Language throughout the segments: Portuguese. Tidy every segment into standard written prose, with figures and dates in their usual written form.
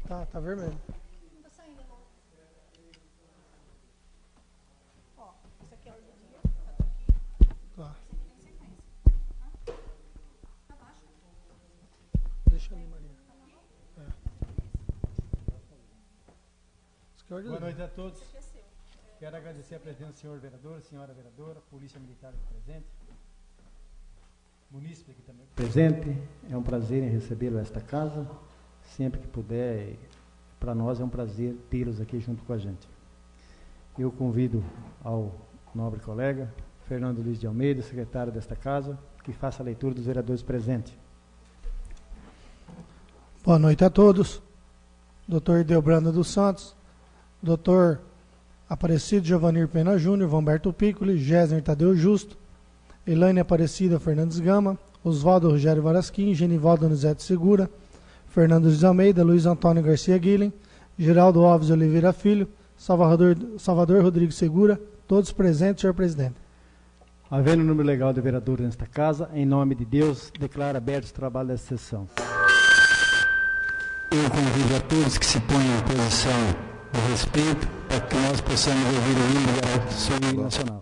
Tá vermelho. Não tá saindo, não. Ó, esse aqui é o do dia. Tá. Esse aqui tem sequência. Abaixa. Deixa ali, Maria. É. Isso que é ordem Boa do noite dia. a todos. Esse aqui é seu. Quero agradecer a presença do senhor vereador, senhora vereadora, polícia militar aqui presente, munícipe aqui também presente. É um prazer em recebê-lo a esta casa, sempre que puder. Para nós é um prazer tê-los aqui junto com a gente. Eu convido ao nobre colega Fernando Luiz de Almeida, secretário desta casa, que faça a leitura dos vereadores presentes. Boa noite a todos. Dr. Delbrando dos Santos, Dr. Aparecido Giovanir Pena Júnior, Vamberto Piccoli, Gésner Tadeu Justo, Elaine Aparecida Fernandes Gama, Oswaldo Rogério Varasquim, Genivaldo Donizete Segura, Fernando Luiz de Almeida, Luiz Antônio Garcia Guilhem, Geraldo Alves Oliveira Filho, Salvador Rodrigues Segura, todos presentes, senhor presidente. Havendo um número legal de vereadores nesta casa, em nome de Deus, declaro aberto o trabalho desta sessão. Eu convido a todos que se ponham em posição de respeito para que nós possamos ouvir o hino da Soberania Nacional.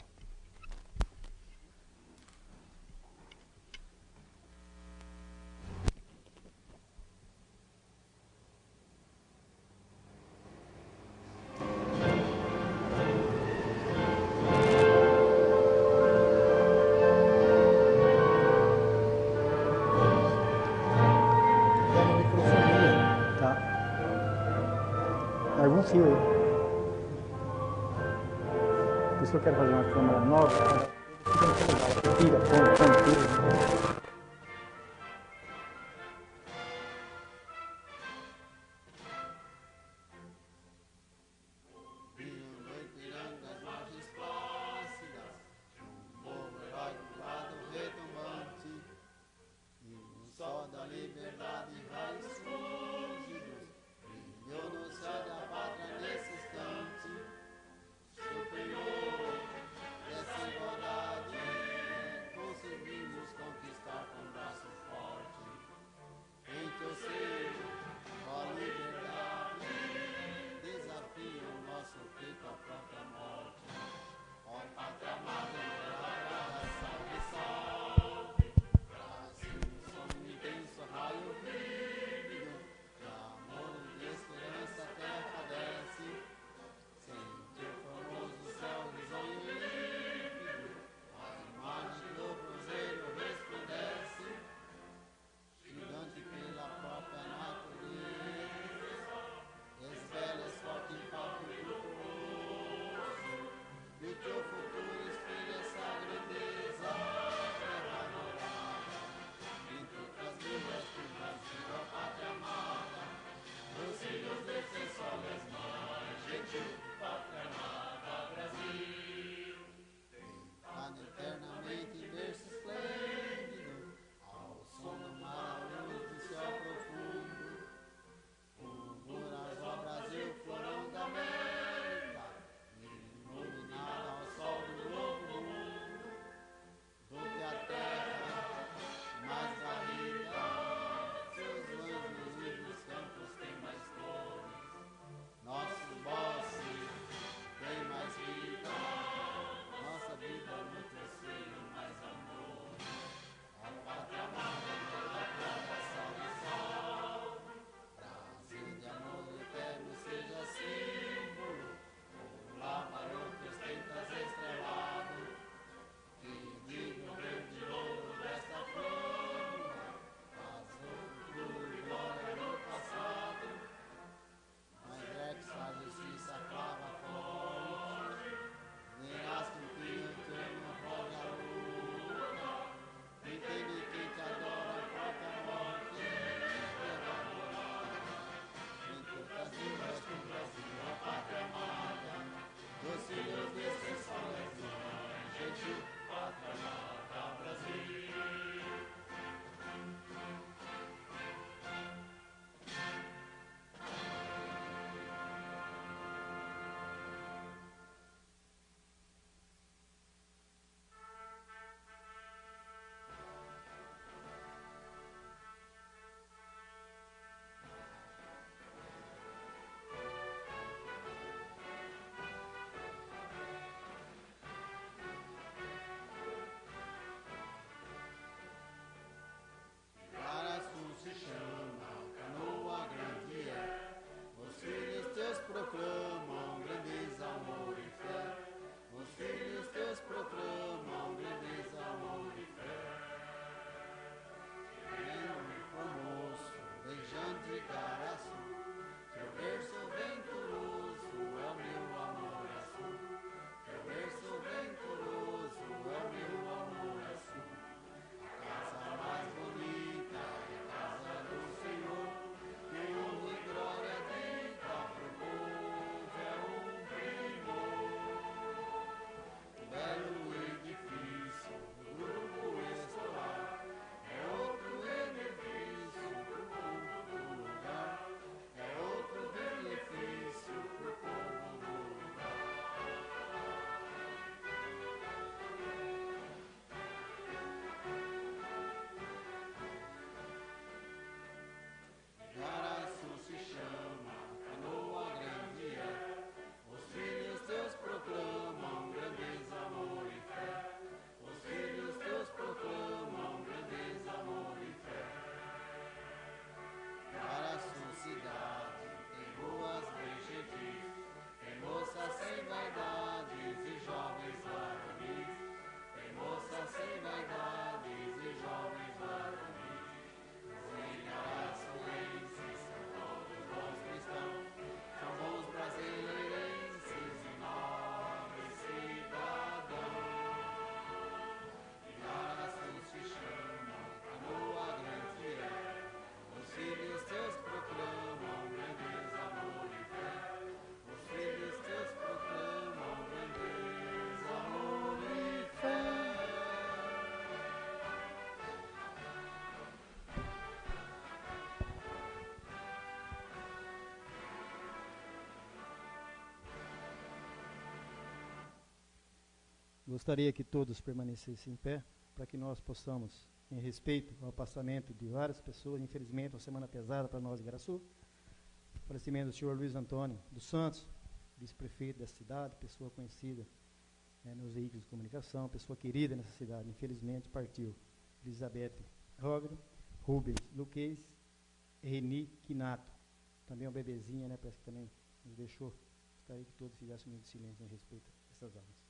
Dá na microfonia. Tá. Larga um fio aí. Por isso que eu quero fazer uma câmera nova. Fica muito legal. Tira, põe, tira. Conseguimos conquistar Gostaria que todos permanecessem em pé para que nós possamos, em respeito ao passamento de várias pessoas, infelizmente, uma semana pesada para nós em Igaraçu, o falecimento do senhor Luiz Antônio dos Santos, vice-prefeito da cidade, pessoa conhecida nos veículos de comunicação, pessoa querida nessa cidade, infelizmente partiu. Elizabeth Rogro, Rubens Luquez, Reni Quinato, também uma bebezinha, né, parece que também nos deixou. Gostaria que todos fizessem um minuto de silêncio em respeito a essas almas.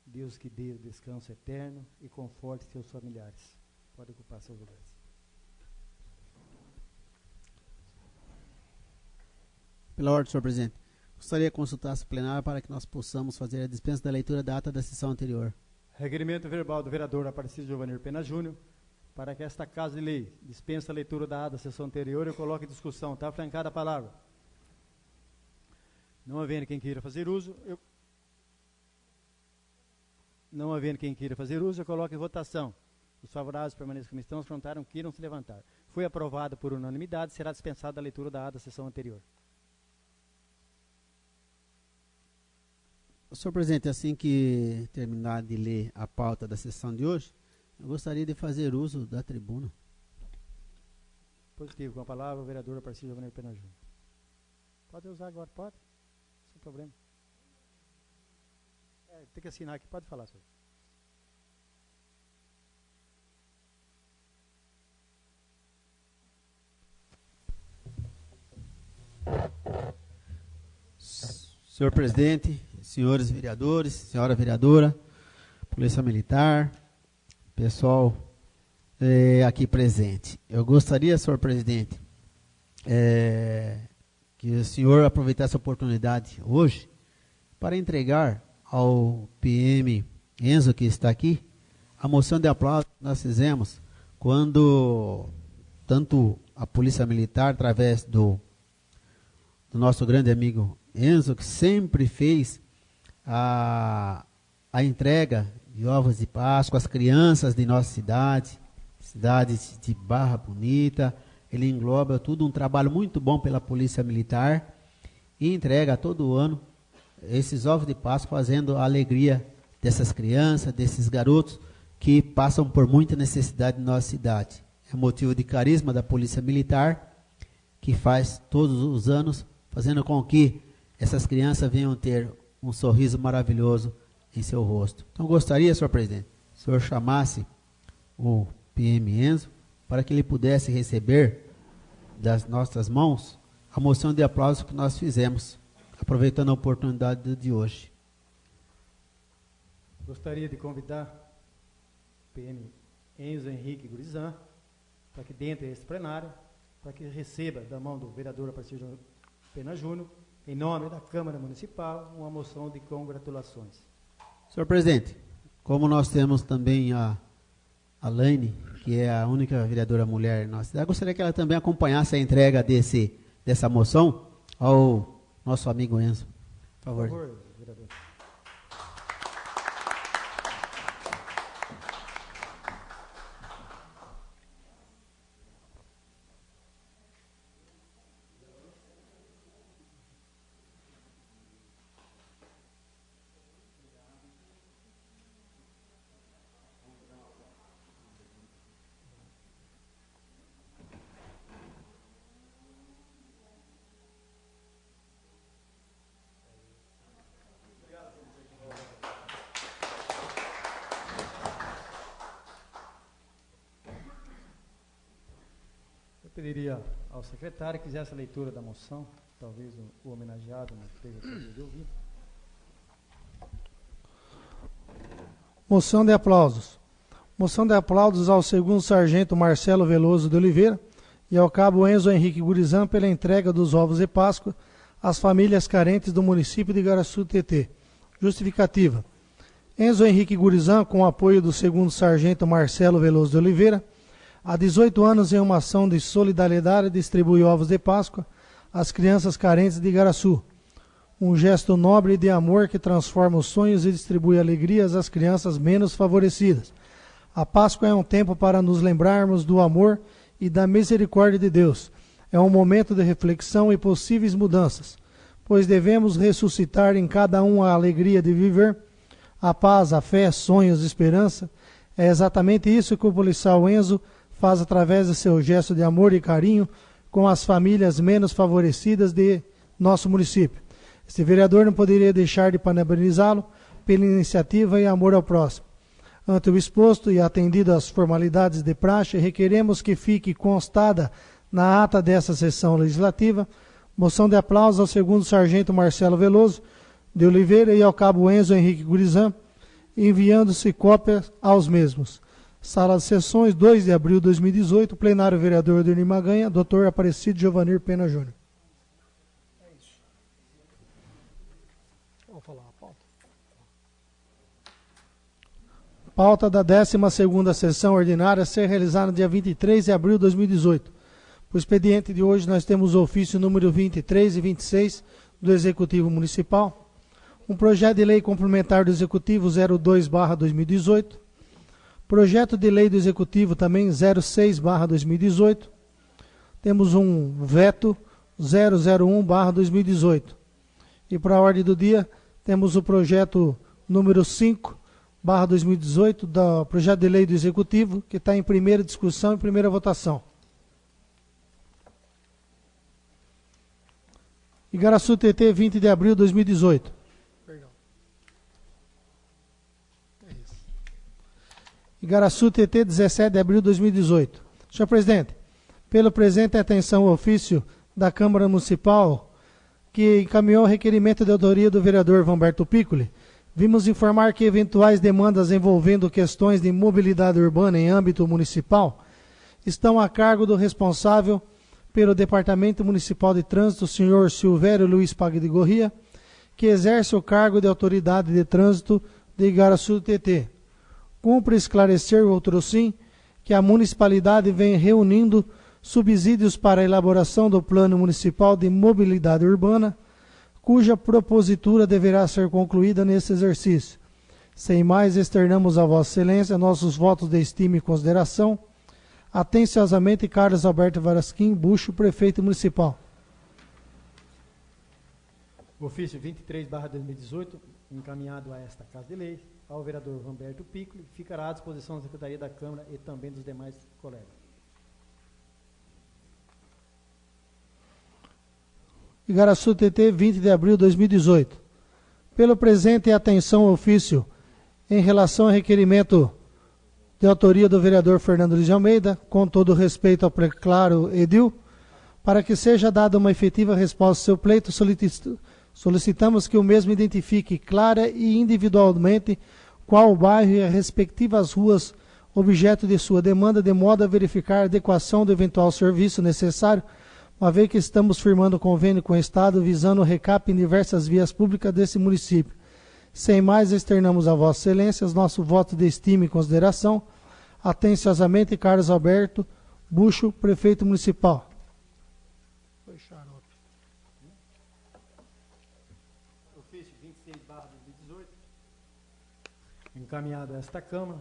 Deus que dê descanso eterno e conforte seus familiares. Pode ocupar seus lugares. Pela ordem, senhor presidente. Gostaria de consultar o plenário para que nós possamos fazer a dispensa da leitura da ata da sessão anterior. Requerimento verbal do vereador Aparecido Giovanir Pena Júnior para que esta Casa de Lei dispense a leitura da ata da sessão anterior. Eu coloco em discussão. Está francada a palavra. Não havendo quem queira fazer uso, eu coloco em votação. Os favoráveis permaneçam como estão, os contrários queiram se levantar. Foi aprovado por unanimidade, será dispensada a leitura da ata da sessão anterior. Senhor presidente, assim que terminar de ler a pauta da sessão de hoje, eu gostaria de fazer uso da tribuna. Positivo. Com a palavra, o vereador Aparecido Giovanir Pena Júnior. Pode usar agora, pode? Sem problema. Tem que assinar aqui, pode falar, senhor. Senhor presidente, senhores vereadores, senhora vereadora, Polícia Militar, pessoal aqui presente. Eu gostaria, senhor presidente, que o senhor aproveitasse a oportunidade hoje para entregar ao PM Enzo, que está aqui, a moção de aplauso que nós fizemos quando tanto a Polícia Militar, através do nosso grande amigo Enzo, que sempre fez a entrega de ovos de Páscoa às crianças de nossa cidade de Barra Bonita. Ele engloba tudo um trabalho muito bom pela Polícia Militar e entrega todo ano esses ovos de Páscoa, fazendo a alegria dessas crianças, desses garotos que passam por muita necessidade em nossa cidade. É motivo de carisma da Polícia Militar, que faz todos os anos, fazendo com que essas crianças venham ter um sorriso maravilhoso em seu rosto. Então, gostaria, senhor presidente, que o senhor chamasse o PM Enzo para que ele pudesse receber das nossas mãos a moção de aplauso que nós fizemos, aproveitando a oportunidade de hoje. Gostaria de convidar o PM Enzo Henrique Gurizan para que dentro desse plenário, para que receba da mão do vereador Aparecido Pena Júnior, em nome da Câmara Municipal, uma moção de congratulações. Senhor presidente, como nós temos também a Laine, que é a única vereadora mulher na nossa cidade, gostaria que ela também acompanhasse a entrega dessa moção ao nosso amigo Enzo. Por favor. Por favor, vereador. Pediria ao secretário que fizesse a leitura da moção, talvez o homenageado não esteja possível de ouvir. Moção de aplausos. Moção de aplausos ao segundo sargento Marcelo Veloso de Oliveira e ao cabo Enzo Henrique Gurizan pela entrega dos ovos de Páscoa às famílias carentes do município de Igaraçu-Tietê. Justificativa. Enzo Henrique Gurizan, com o apoio do segundo sargento Marcelo Veloso de Oliveira, Há 18 anos, em uma ação de solidariedade, distribui ovos de Páscoa às crianças carentes de Igaraçu. Um gesto nobre de amor que transforma os sonhos e distribui alegrias às crianças menos favorecidas. A Páscoa é um tempo para nos lembrarmos do amor e da misericórdia de Deus. É um momento de reflexão e possíveis mudanças, pois devemos ressuscitar em cada um a alegria de viver, a paz, a fé, sonhos e esperança. É exatamente isso que o policial Enzo faz através de seu gesto de amor e carinho com as famílias menos favorecidas de nosso município. Este vereador não poderia deixar de parabenizá-lo pela iniciativa e amor ao próximo. Ante o exposto e atendido às formalidades de praxe, requeremos que fique constada na ata desta sessão legislativa moção de aplauso ao segundo sargento Marcelo Veloso de Oliveira e ao cabo Enzo Henrique Gurizan, enviando-se cópias aos mesmos. Sala de Sessões, 2 de abril de 2018, plenário vereador Odenir Maganha, Dr. Aparecido Giovanir Pena Júnior. Vou falar a pauta. Pauta da 12ª sessão ordinária a ser realizada no dia 23 de abril de 2018. Para o expediente de hoje, nós temos o ofício número 23 e 26 do Executivo Municipal, um projeto de lei complementar do Executivo 02/2018, projeto de lei do Executivo também 06/2018, temos um veto 001/2018. E para a ordem do dia, temos o projeto número 5/2018, do projeto de lei do Executivo, que está em primeira discussão e primeira votação. Igaraçu TT, 20 de abril de 2018. Perdão. É isso. Igaraçu TT, 17 de abril de 2018. Senhor presidente, pelo presente atenção ao ofício da Câmara Municipal, que encaminhou o requerimento de autoria do vereador Vanberto Piccoli, vimos informar que eventuais demandas envolvendo questões de mobilidade urbana em âmbito municipal estão a cargo do responsável pelo Departamento Municipal de Trânsito, o senhor Silvério Luiz Pagdigorria, que exerce o cargo de autoridade de trânsito de Igaraçu TT. Cumpre esclarecer, outrossim, que a municipalidade vem reunindo subsídios para a elaboração do Plano Municipal de Mobilidade Urbana, cuja propositura deverá ser concluída nesse exercício. Sem mais, externamos a Vossa Excelência nossos votos de estima e consideração. Atenciosamente, Carlos Alberto Varasquim Bucho, Prefeito Municipal. Ofício 23/2018, encaminhado a esta Casa de Leis, ao vereador Vanberto Piccoli, ficará à disposição da Secretaria da Câmara e também dos demais colegas. Igaraçu TT, 20 de abril de 2018. Pelo presente atenção ao ofício em relação ao requerimento de autoria do vereador Fernando Luiz de Almeida, com todo respeito ao preclaro edil, para que seja dada uma efetiva resposta ao seu pleito, solicitamos que o mesmo identifique clara e individualmente qual o bairro e as respectivas ruas objeto de sua demanda, de modo a verificar a adequação do eventual serviço necessário, uma vez que estamos firmando convênio com o Estado visando o recap em diversas vias públicas desse município. Sem mais, externamos a Vossa Excelência nosso voto de estima e consideração. Atenciosamente, Carlos Alberto Bucho, Prefeito Municipal. Ofício 26/2018, encaminhado a esta Câmara,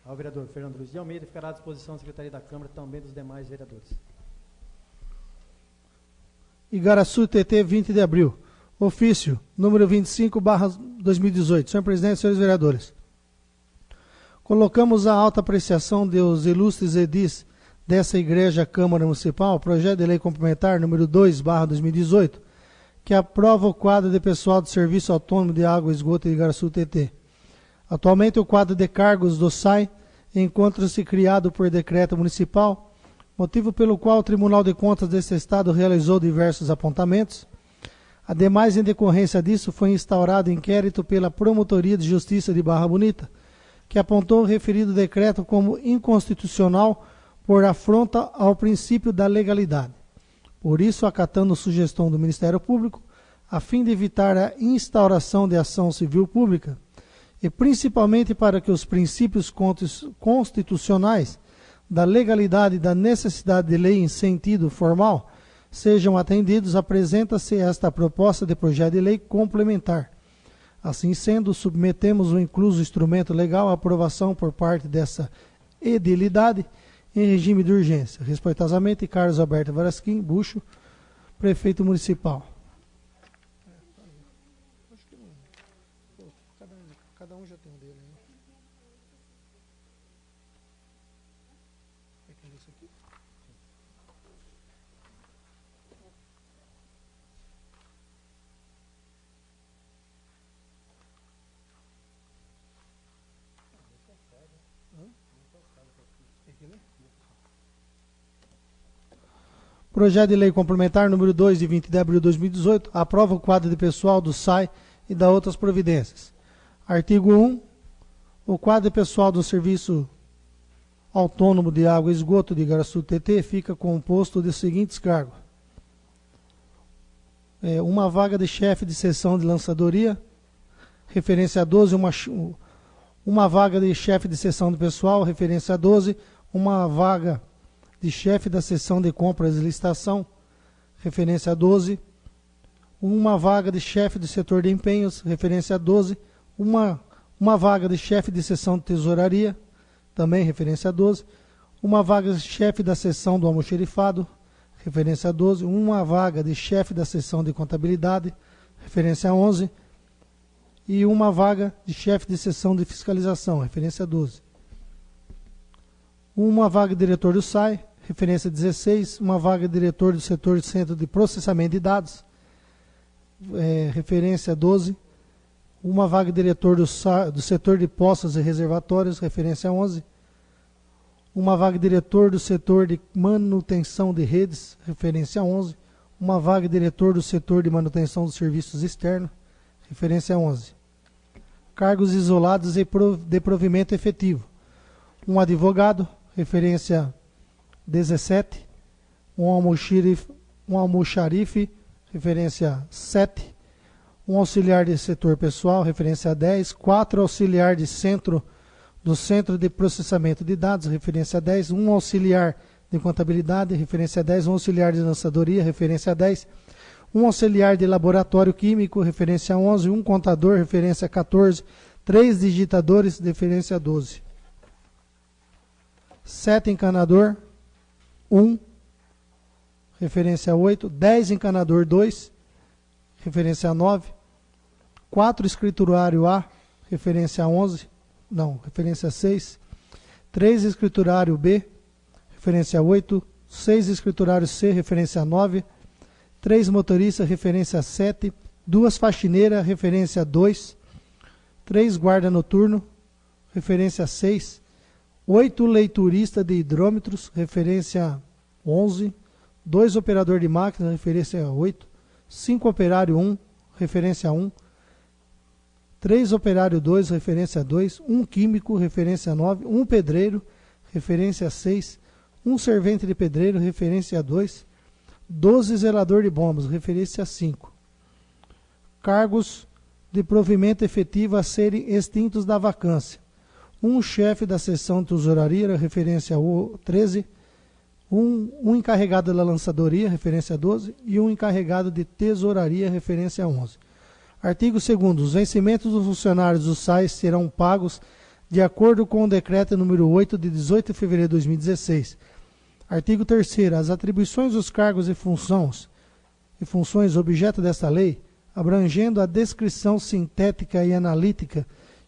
ao vereador Fernando Luiz de Almeida, ficará à disposição da Secretaria da Câmara e também dos demais vereadores. Igaraçu TT, 20 de abril. Ofício número 25/2018. Senhor presidente, senhores vereadores, colocamos a alta apreciação dos ilustres edis dessa Igreja Câmara Municipal, projeto de lei complementar número 2/2018, que aprova o quadro de pessoal de Serviço Autônomo de Água e Esgoto de Igaraçu TT. Atualmente, o quadro de cargos do SAI encontra-se criado por decreto municipal, motivo pelo qual o Tribunal de Contas desse Estado realizou diversos apontamentos. Ademais, em decorrência disso, foi instaurado inquérito pela Promotoria de Justiça de Barra Bonita, que apontou o referido decreto como inconstitucional por afronta ao princípio da legalidade. Por isso, acatando sugestão do Ministério Público, a fim de evitar a instauração de ação civil pública, e principalmente para que os princípios constitucionais da legalidade e da necessidade de lei em sentido formal sejam atendidos, apresenta-se esta proposta de projeto de lei complementar. Assim sendo, submetemos o incluso instrumento legal à aprovação por parte dessa edilidade em regime de urgência. Respeitosamente, Carlos Alberto Varasquim Bucho, prefeito municipal. Cada um já tem um dele. Projeto de lei complementar número 2, de 20 de abril de 2018, aprova o quadro de pessoal do SAI e da outras providências. Artigo 1. O quadro de pessoal do Serviço Autônomo de Água e Esgoto de Igaraçu TT fica composto dos seguintes cargos. Uma vaga de chefe de seção de lançadoria, referência 12, uma vaga de chefe de seção de pessoal, referência 12, uma vaga de chefe da seção de compras e licitação, referência 12, uma vaga de chefe do setor de empenhos, referência 12, uma vaga de chefe de seção de tesouraria, também referência 12, uma vaga de chefe da seção do almoxerifado, referência 12, uma vaga de chefe da seção de contabilidade, referência 11, e uma vaga de chefe de seção de fiscalização, referência 12. Uma vaga de diretor do SAI, referência 16, uma vaga de diretor do setor de centro de processamento de dados, referência 12, uma vaga de diretor do setor de postos e reservatórios, referência 11, uma vaga de diretor do setor de manutenção de redes, referência 11, uma vaga de diretor do setor de manutenção dos serviços externos, referência 11. Cargos isolados e de provimento efetivo. Um advogado, referência 17, um almoxarife, referência 7, um auxiliar de setor pessoal, referência 10, 4 auxiliar de do Centro de Processamento de Dados, referência 10, um auxiliar de contabilidade, referência 10, um auxiliar de lançadoria, referência 10, um auxiliar de laboratório químico, referência 11, um contador, referência 14, 3 digitadores, referência 12. 7 encanador, 1, referência 8, 10 encanador 2, referência 9, 4 escriturário A, referência 11, não, referência 6, 3 escriturário B, referência 8, 6 escriturário C, referência 9, 3 motorista, referência 7, 2 faxineira, referência 2, 3 guarda noturno, referência 6, 8 leiturista de hidrômetros, referência 11, 2 operador de máquina, referência 8, 5 operário 1, referência 1, 3 operário 2, referência 2, 1 químico, referência 9, 1 pedreiro, referência 6, 1 servente de pedreiro, referência 2, 12 zelador de bombas, referência 5. Cargos de provimento efetivo a serem extintos da vacância. Um chefe da seção de tesouraria, referência 13, um encarregado da lançadoria, referência 12, e um encarregado de tesouraria, referência 11. Artigo 2º. Os vencimentos dos funcionários do SAI serão pagos de acordo com o decreto número 8 de 18 de fevereiro de 2016. Artigo 3º. As atribuições dos cargos e funções objeto desta lei, abrangendo a descrição sintética e analítica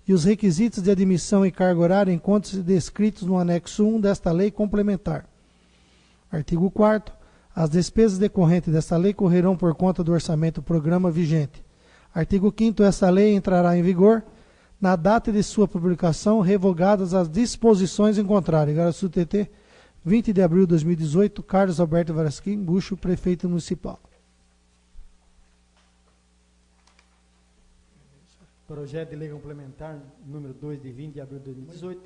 e os requisitos de admissão e carga horária encontram-se descritos no anexo 1 desta lei complementar. Artigo 4º. As despesas decorrentes desta lei correrão por conta do orçamento do programa vigente. Artigo 5º. Esta lei entrará em vigor na data de sua publicação, revogadas as disposições em contrário. Igaraçu TT, 20 de abril de 2018, Carlos Alberto Varasquim Bucho, prefeito municipal. Projeto de lei complementar número 2 de 20 de abril de 2018,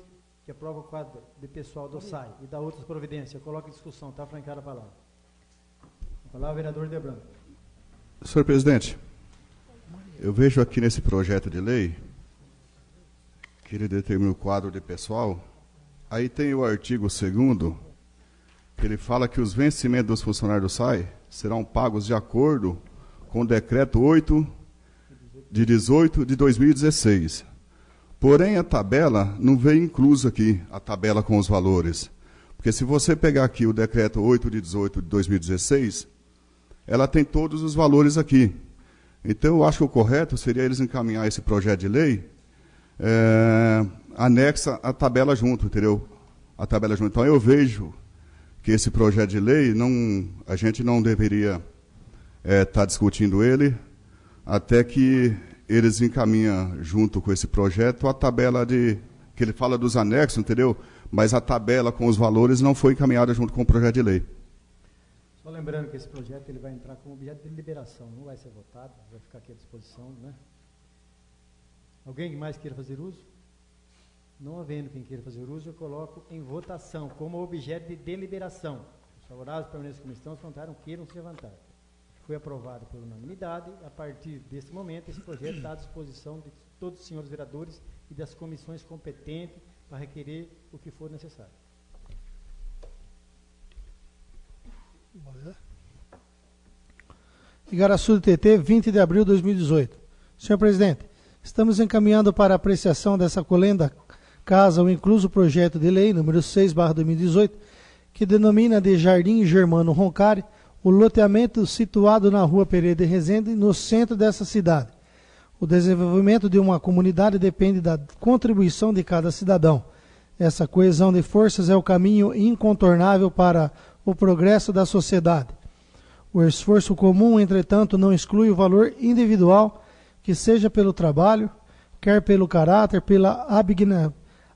que aprova o quadro de pessoal do SAI e da outras providências. Coloca em discussão. Está francada a palavra. A palavra, vereador Debrando. Senhor presidente, eu vejo aqui nesse projeto de lei que ele determina o quadro de pessoal Aí tem o artigo 2º, que ele fala que os vencimentos dos funcionários do SAI serão pagos de acordo com o decreto 8 de 18 de 2016. Porém, a tabela não veio inclusa aqui, a tabela com os valores. Porque se você pegar aqui o decreto 8 de 18 de 2016, ela tem todos os valores aqui. Então, eu acho que o correto seria eles encaminhar esse projeto de lei, anexa a tabela junto, entendeu? A tabela junto. Então, eu vejo que esse projeto de lei, a gente não deveria estar discutindo ele, até que eles encaminham junto com esse projeto a tabela que ele fala dos anexos, entendeu? Mas a tabela com os valores não foi encaminhada junto com o projeto de lei. Só lembrando que esse projeto ele vai entrar como objeto de deliberação, não vai ser votado, vai ficar aqui à disposição, né? Alguém mais queira fazer uso? Não havendo quem queira fazer uso, eu coloco em votação como objeto de deliberação. Os favoráveis permaneçam como estão, os contrários queiram se levantar. Foi aprovado por unanimidade. A partir desse momento, esse projeto está à disposição de todos os senhores vereadores e das comissões competentes para requerer o que for necessário. Igaraçu do TT, 20 de abril de 2018. Senhor presidente, estamos encaminhando para apreciação dessa colenda casa o incluso projeto de lei número 6/2018, que denomina de Jardim Germano Roncari o loteamento situado na rua Pereira de Rezende, no centro dessa cidade. O desenvolvimento de uma comunidade depende da contribuição de cada cidadão. Essa coesão de forças é o caminho incontornável para o progresso da sociedade. O esforço comum, entretanto, não exclui o valor individual, que seja pelo trabalho, quer pelo caráter, pela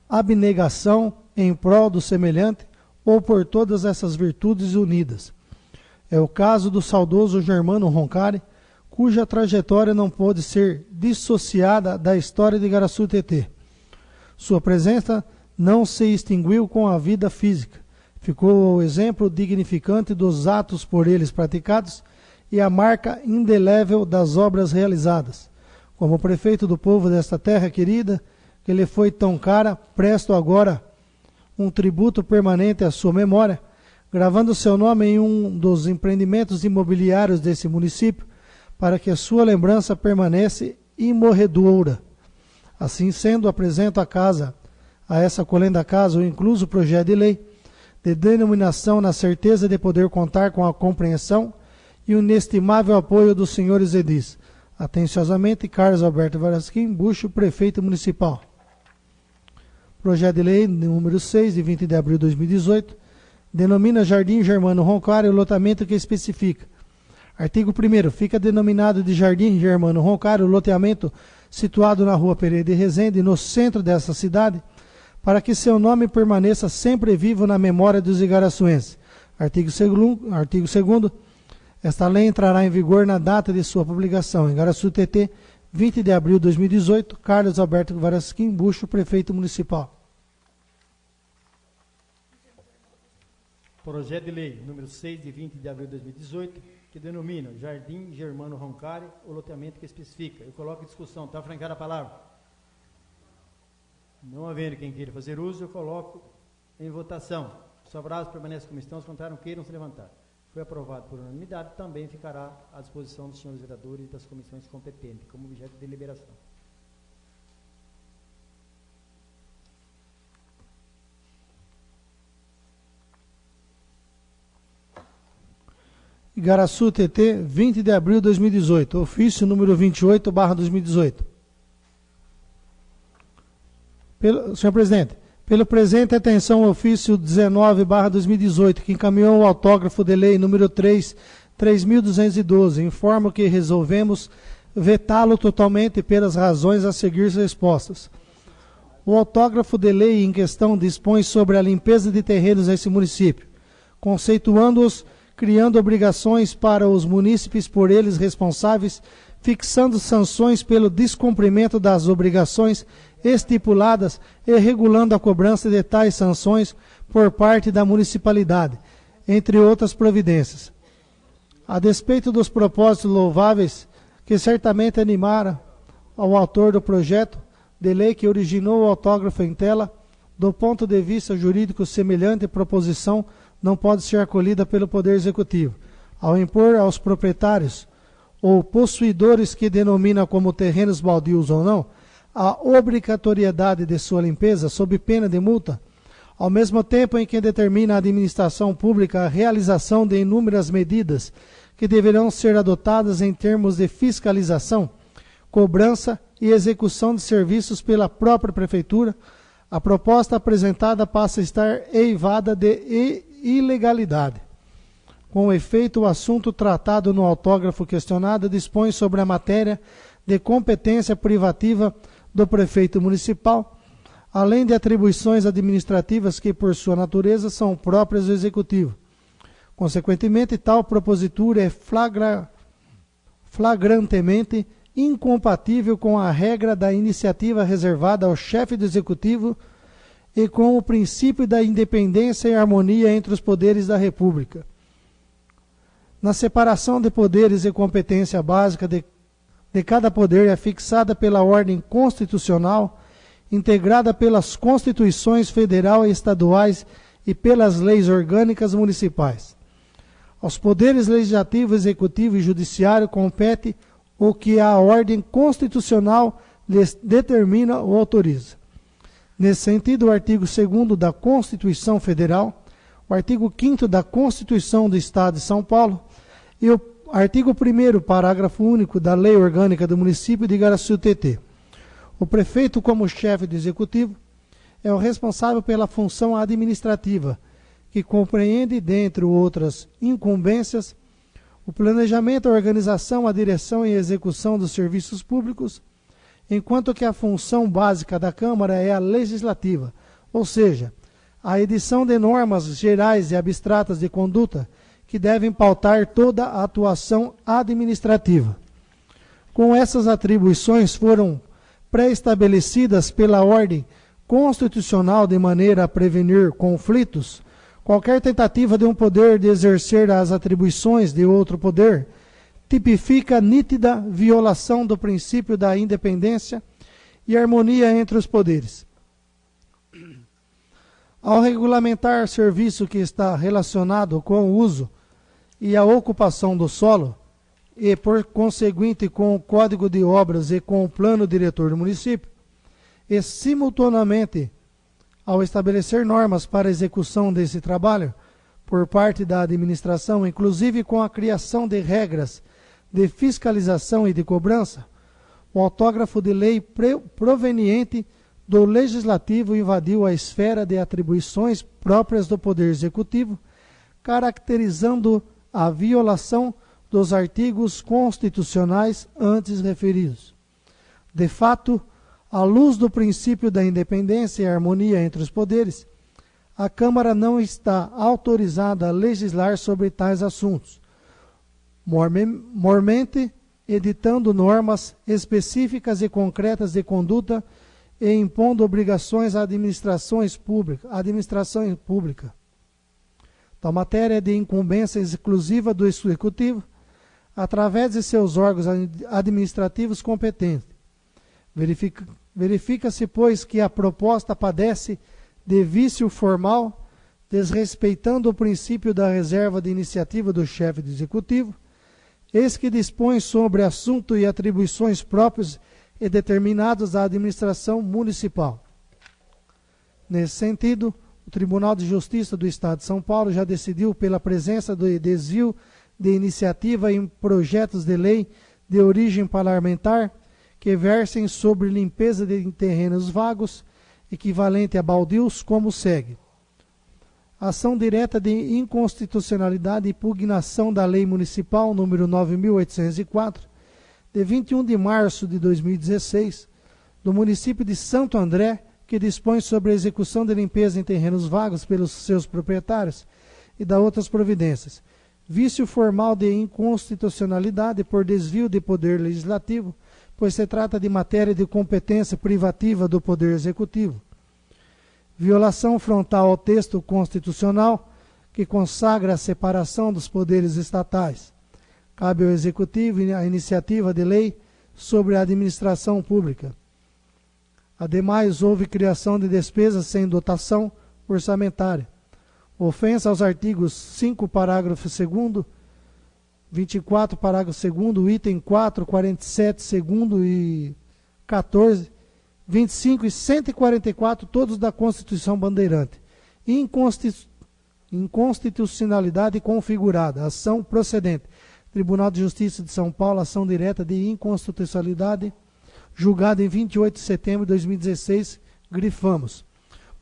abnegação em prol do semelhante, ou por todas essas virtudes unidas. É o caso do saudoso Germano Roncari, cuja trajetória não pôde ser dissociada da história de Igaraçu TT. Sua presença não se extinguiu com a vida física. Ficou o exemplo dignificante dos atos por eles praticados e a marca indelével das obras realizadas. Como prefeito do povo desta terra querida, que lhe foi tão cara, presto agora um tributo permanente à sua memória, gravando seu nome em um dos empreendimentos imobiliários desse município, para que a sua lembrança permaneça imorredoura. Assim sendo, apresento a essa colenda casa o incluso projeto de lei, de denominação na certeza de poder contar com a compreensão e o inestimável apoio dos senhores edis. Atenciosamente, Carlos Alberto Varasquim Bucho, prefeito municipal. Projeto de lei número 6, de 20 de abril de 2018, denomina Jardim Germano Roncari o loteamento que especifica. Artigo 1º. Fica denominado de Jardim Germano Roncari o loteamento situado na rua Pereira de Rezende, no centro dessa cidade, para que seu nome permaneça sempre vivo na memória dos igaraçuenses. Artigo 2º. Esta lei entrará em vigor na data de sua publicação. Igaraçu TT, 20 de abril de 2018. Carlos Alberto Varasquim Bucho, prefeito municipal. Projeto de lei número 6, de 20 de abril de 2018, que denomina Jardim Germano Roncari o loteamento que especifica. Eu coloco em discussão. Está francada a palavra? Não havendo quem queira fazer uso, eu coloco em votação. Os favoráveis permanecem como estão, os contrários queiram se levantar. Foi aprovado por unanimidade, também ficará à disposição dos senhores vereadores e das comissões competentes, como objeto de deliberação. Igaraçu TT, 20 de abril de 2018. Ofício número 28/2018. Senhor presidente, pelo presente, atenção ao ofício 19/2018, que encaminhou o autógrafo de lei número 3.212. Informo que resolvemos vetá-lo totalmente pelas razões a seguir expostas. O autógrafo de lei em questão dispõe sobre a limpeza de terrenos nesse município, conceituando-os, criando obrigações para os munícipes por eles responsáveis, fixando sanções pelo descumprimento das obrigações estipuladas e regulando a cobrança de tais sanções por parte da municipalidade, entre outras providências. A despeito dos propósitos louváveis que certamente animaram ao autor do projeto de lei que originou o autógrafo em tela, Do ponto de vista jurídico, semelhante proposição não pode ser acolhida pelo Poder Executivo, ao impor aos proprietários ou possuidores que denomina como terrenos baldios ou não, a obrigatoriedade de sua limpeza sob pena de multa, ao mesmo tempo em que determina a administração pública a realização de inúmeras medidas que deverão ser adotadas em termos de fiscalização, cobrança e execução de serviços pela própria Prefeitura, a proposta apresentada passa a estar eivada de ilegalidade. Com efeito, o assunto tratado no autógrafo questionado dispõe sobre a matéria de competência privativa do prefeito municipal, além de atribuições administrativas que, por sua natureza, são próprias do Executivo. Consequentemente, tal propositura é flagrantemente incompatível com a regra da iniciativa reservada ao chefe do Executivo e com o princípio da independência e harmonia entre os poderes da República. Na separação de poderes e competência básica de cada poder é fixada pela ordem constitucional, integrada pelas Constituições Federal e Estaduais e pelas leis orgânicas municipais. Aos poderes legislativo, executivo e judiciário compete o que a ordem constitucional lhes determina ou autoriza. Nesse sentido, o artigo 2º da Constituição Federal, o artigo 5º da Constituição do Estado de São Paulo e o artigo 1º, parágrafo único da Lei Orgânica do Município de Igaraçu-Tietê. O prefeito, como chefe do Executivo, é o responsável pela função administrativa, que compreende, dentre outras incumbências, o planejamento, a organização, a direção e a execução dos serviços públicos, enquanto que a função básica da Câmara é a legislativa, ou seja, a edição de normas gerais e abstratas de conduta que devem pautar toda a atuação administrativa. Com essas atribuições foram pré-estabelecidas pela ordem constitucional de maneira a prevenir conflitos. Qualquer tentativa de um poder de exercer as atribuições de outro poder tipifica nítida violação do princípio da independência e harmonia entre os poderes. Ao regulamentar serviço que está relacionado com o uso e a ocupação do solo, e por conseguinte com o Código de Obras e com o Plano Diretor do município, e simultaneamente ao estabelecer normas para a execução desse trabalho por parte da administração, inclusive com a criação de regras de fiscalização e de cobrança, o autógrafo de lei proveniente do Legislativo invadiu a esfera de atribuições próprias do Poder Executivo, caracterizando a violação dos artigos constitucionais antes referidos. De fato, à luz do princípio da independência e harmonia entre os poderes, a Câmara não está autorizada a legislar sobre tais assuntos, mormente editando normas específicas e concretas de conduta e impondo obrigações à administração pública. Tal matéria é de incumbência exclusiva do Executivo, através de seus órgãos administrativos competentes. Verifica-se, pois, que a proposta padece de vício formal, desrespeitando o princípio da reserva de iniciativa do chefe do Executivo, eis que dispõe sobre assunto e atribuições próprios e determinados à administração municipal. Nesse sentido, o Tribunal de Justiça do Estado de São Paulo já decidiu pela presença do desvio de iniciativa em projetos de lei de origem parlamentar que versem sobre limpeza de terrenos vagos, equivalente a baldios, como segue. Ação direta de inconstitucionalidade e impugnação da Lei Municipal número 9.804, de 21 de março de 2016, do município de Santo André, que dispõe sobre a execução de limpeza em terrenos vagos pelos seus proprietários e da outras providências. Vício formal de inconstitucionalidade por desvio de poder legislativo, pois se trata de matéria de competência privativa do Poder Executivo. Violação frontal ao texto constitucional, que consagra a separação dos poderes estatais. Cabe ao Executivo a iniciativa de lei sobre a administração pública. Ademais, houve criação de despesas sem dotação orçamentária. Ofensa aos artigos 5, parágrafo 2º, 24, parágrafo 2º, item 4, 47, 2º e 14, 25 e 144, todos da Constituição Bandeirante. Inconstitucionalidade configurada. Ação procedente. Tribunal de Justiça de São Paulo, ação direta de inconstitucionalidade, julgada em 28 de setembro de 2016, grifamos.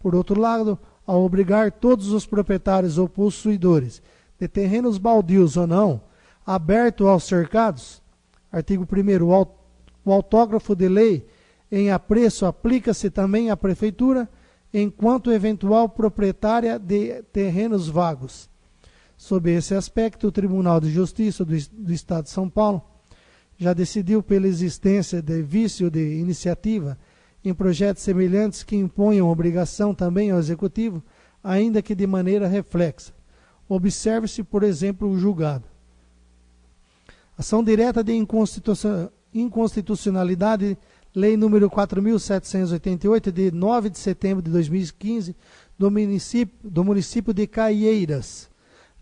Por outro lado, ao obrigar todos os proprietários ou possuidores de terrenos baldios ou não, aberto aos cercados, artigo 1º, o autógrafo de lei em apreço aplica-se também à Prefeitura, enquanto eventual proprietária de terrenos vagos. Sob esse aspecto, o Tribunal de Justiça do Estado de São Paulo já decidiu pela existência de vício de iniciativa em projetos semelhantes que imponham obrigação também ao Executivo, ainda que de maneira reflexa. Observe-se, por exemplo, o julgado. Ação direta de inconstitucionalidade, Lei número 4.788, de 9 de setembro de 2015, do município de Caieiras.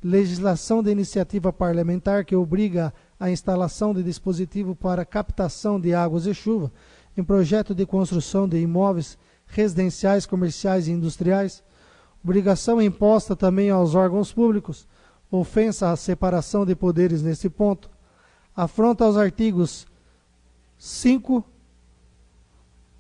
Legislação de iniciativa parlamentar que obriga a instalação de dispositivo para captação de águas de chuva em projeto de construção de imóveis residenciais, comerciais e industriais. Obrigação imposta também aos órgãos públicos. Ofensa à separação de poderes nesse ponto. Afronta aos artigos 5,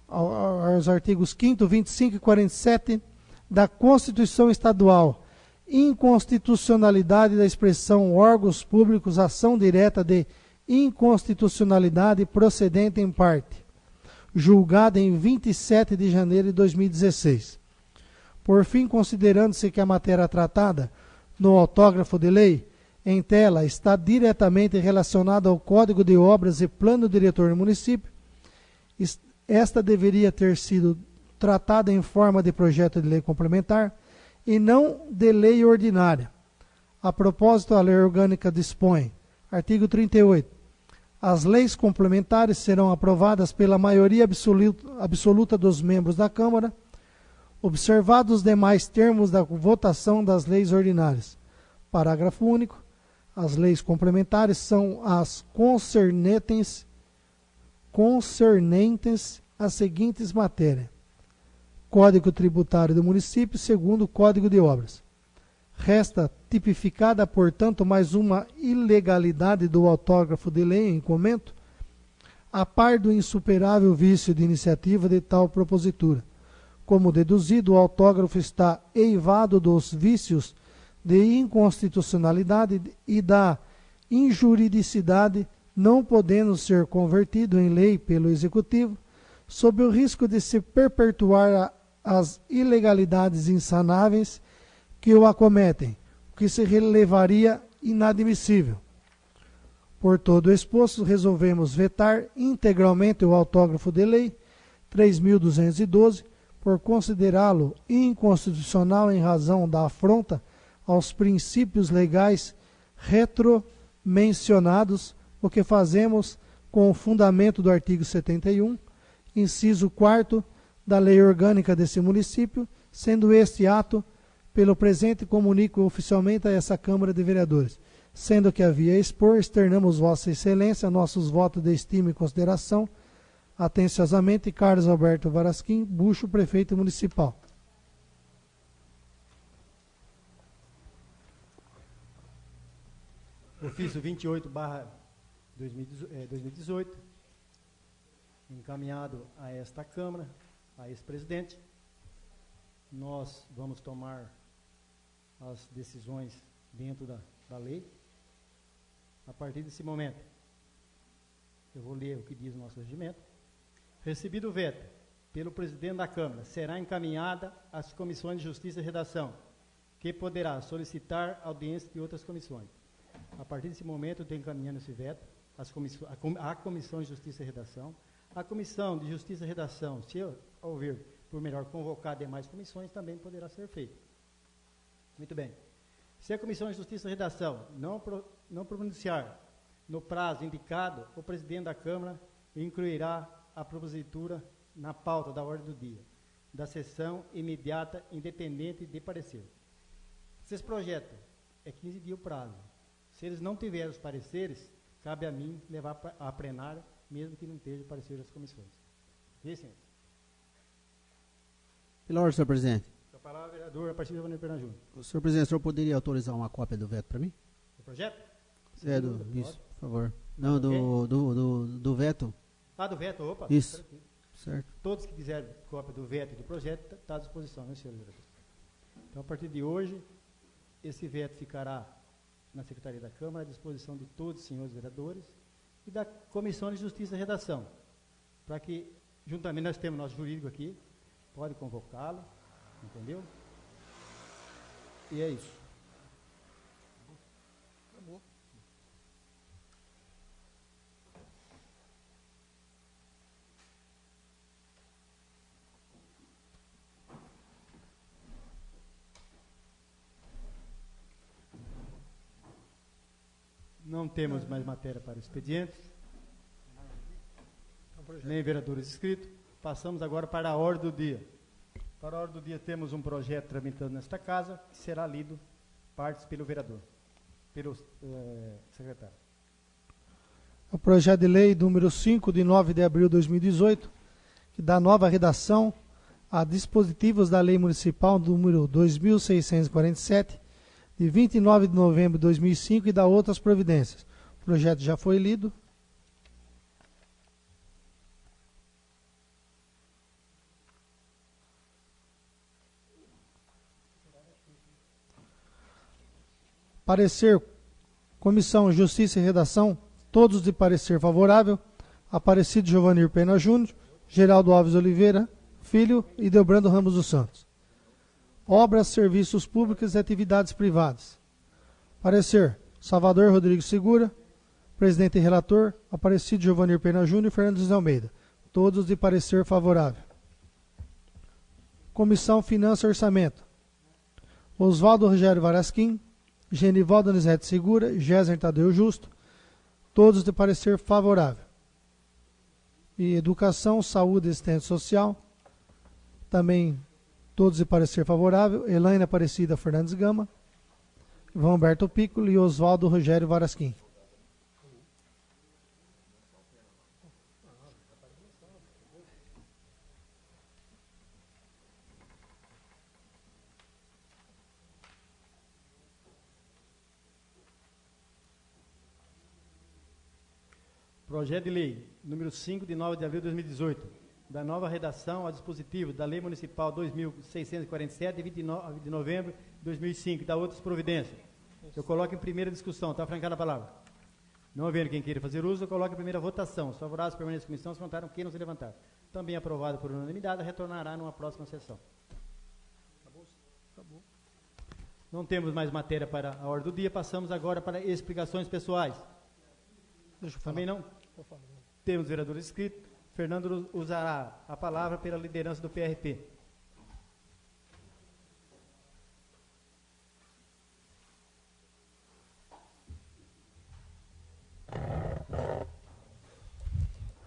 aos artigos 5º, 25 e 47 da Constituição Estadual. Inconstitucionalidade da expressão órgãos públicos, ação direta de inconstitucionalidade procedente em parte, julgada em 27 de janeiro de 2016. Por fim, considerando-se que a matéria tratada no autógrafo de lei em tela está diretamente relacionada ao Código de Obras e Plano Diretor do município, esta deveria ter sido tratada em forma de projeto de lei complementar e não de lei ordinária. A propósito, a lei orgânica dispõe, artigo 38, as leis complementares serão aprovadas pela maioria absoluta dos membros da Câmara, observados os demais termos da votação das leis ordinárias. Parágrafo único. As leis complementares são as concernentes às seguintes matérias: Código Tributário do Município, segundo o Código de Obras. Resta tipificada, portanto, mais uma ilegalidade do autógrafo de lei em comento, a par do insuperável vício de iniciativa de tal propositura. Como deduzido, o autógrafo está eivado dos vícios de inconstitucionalidade e da injuridicidade, não podendo ser convertido em lei pelo Executivo, sob o risco de se perpetuar as ilegalidades insanáveis que o acometem, o que se relevaria inadmissível. Por todo o exposto, resolvemos vetar integralmente o autógrafo de lei 3.212, por considerá-lo inconstitucional em razão da afronta aos princípios legais retromencionados, o que fazemos com o fundamento do artigo 71, inciso 4º da Lei Orgânica desse município, sendo este ato, pelo presente, comunico oficialmente a essa Câmara de Vereadores. Sendo que havia expor, externamos Vossa Excelência nossos votos de estima e consideração. Atenciosamente, Carlos Alberto Varasquim Bucho, Prefeito Municipal. Ofício 28/2018, encaminhado a esta Câmara, a ex-presidente. Nós vamos tomar as decisões dentro da lei. A partir desse momento, eu vou ler o que diz o nosso regimento. Recebido o veto pelo presidente da Câmara, será encaminhada às comissões de Justiça e Redação, que poderá solicitar audiência de outras comissões. A partir desse momento, eu estou encaminhando esse veto à Comissão de Justiça e Redação. A Comissão de Justiça e Redação, se houver por melhor convocar demais comissões, também poderá ser feito. Muito bem. Se a Comissão de Justiça e Redação não pronunciar no prazo indicado, o presidente da Câmara incluirá a propositura na pauta da ordem do dia da sessão imediata independente de parecer. Se esse projeto é 15 dias o prazo, se eles não tiverem os pareceres, cabe a mim levar a plenária, mesmo que não esteja o parecer das comissões. Licença. Pela ordem, senhor presidente. Com a palavra, vereador, a partir de Giovanni Pena Júnior. Senhor presidente, o senhor poderia autorizar uma cópia do veto para mim? O projeto? Isso, por favor. Não, do veto. Ah, do veto, opa. Isso. Certo. Todos que quiserem cópia do veto e do projeto, está à disposição, né, senhor vereador? Então, a partir de hoje, esse veto ficará na Secretaria da Câmara, à disposição de todos os senhores vereadores e da Comissão de Justiça e Redação, para que, juntamente, nós temos nosso jurídico aqui, pode convocá-lo, entendeu? E é isso. Acabou. Não temos mais matéria para o expediente, nem vereadores inscritos. Passamos agora para a ordem do dia. Para a ordem do dia temos um projeto tramitando nesta casa, que será lido partes pelo vereador, pelo secretário. O projeto de lei número 5, de 9 de abril de 2018, que dá nova redação a dispositivos da Lei Municipal número 2647, de 29 de novembro de 2005 e da outras providências. O projeto já foi lido. Parecer, Comissão Justiça e Redação, todos de parecer favorável, Aparecido Giovanir Pena Júnior, Geraldo Alves Oliveira Filho e Delbrando Ramos dos Santos. Obras, serviços públicos e atividades privadas. Parecer, Salvador Rodrigues Segura, presidente e relator, Aparecido Giovanir Pena Júnior e Fernando de Almeida, todos de parecer favorável. Comissão Finanças e Orçamento, Oswaldo Rogério Varasquim, Genivaldo Anisete Segura, Géser Tadeu Justo, todos de parecer favorável. E Educação, Saúde e Assistência Social, também todos de parecer favorável, Elaine Aparecida Fernandes Gama, Ivan Humberto Piccolo e Oswaldo Rogério Varasquim. Projeto de lei número 5, de 9 de abril de 2018, da nova redação a dispositivo da Lei Municipal 2647, de 29 de novembro de 2005, e da outras providências. Eu coloco em primeira discussão. Está francada a palavra? Não havendo quem queira fazer uso, eu coloco em primeira votação. Os favoráveis permanecem em comissão, se votaram, queiram se levantar. Também aprovado por unanimidade, retornará numa próxima sessão. Acabou. Não temos mais matéria para a ordem do dia, passamos agora para explicações pessoais. Deixa eu falar. Também não? Temos vereador inscrito. Fernando usará a palavra pela liderança do PRP.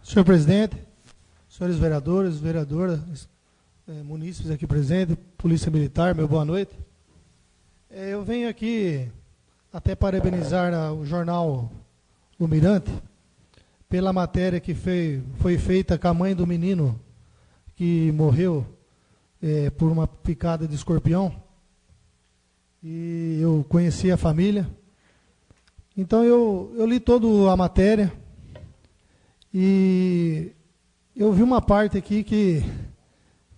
Senhor presidente, senhores vereadores, vereadoras, munícipes aqui presentes, Polícia Militar, meu boa noite. Eu venho aqui até parabenizar o jornal O Mirante pela matéria que foi feita com a mãe do menino que morreu por uma picada de escorpião. E eu conheci a família. Então eu li toda a matéria e eu vi uma parte aqui que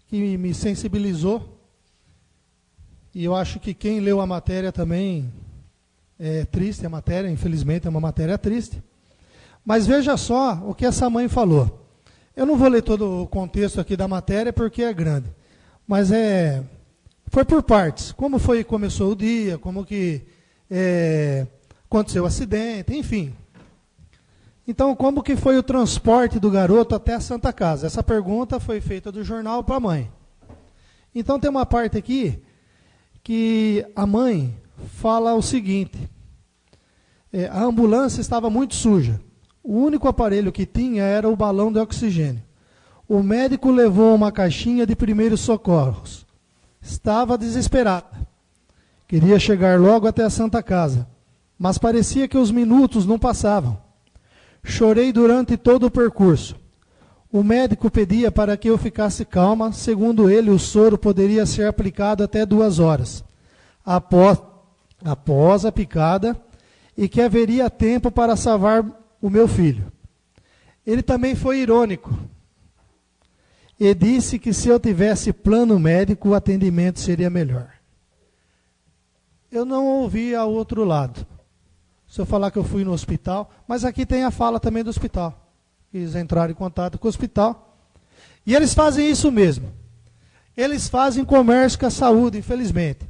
me sensibilizou. E eu acho que quem leu a matéria também é triste, a matéria, infelizmente é uma matéria triste. Mas veja só o que essa mãe falou. Eu não vou ler todo o contexto aqui da matéria porque é grande. Mas foi por partes. Como começou o dia, como que aconteceu o acidente, enfim. Então, como que foi o transporte do garoto até a Santa Casa? Essa pergunta foi feita do jornal para a mãe. Então, tem uma parte aqui que a mãe fala o seguinte. A ambulância estava muito suja. O único aparelho que tinha era o balão de oxigênio. O médico levou uma caixinha de primeiros socorros. Estava desesperada. Queria chegar logo até a Santa Casa, mas parecia que os minutos não passavam. Chorei durante todo o percurso. O médico pedia para que eu ficasse calma, segundo ele, o soro poderia ser aplicado até 2 horas, após a picada, e que haveria tempo para salvar o meu filho. Ele também foi irônico e disse que se eu tivesse plano médico, o atendimento seria melhor. Eu não ouvi ao outro lado. Se eu falar que eu fui no hospital, mas aqui tem a fala também do hospital. Eles entraram em contato com o hospital. E eles fazem isso mesmo. Eles fazem comércio com a saúde, infelizmente.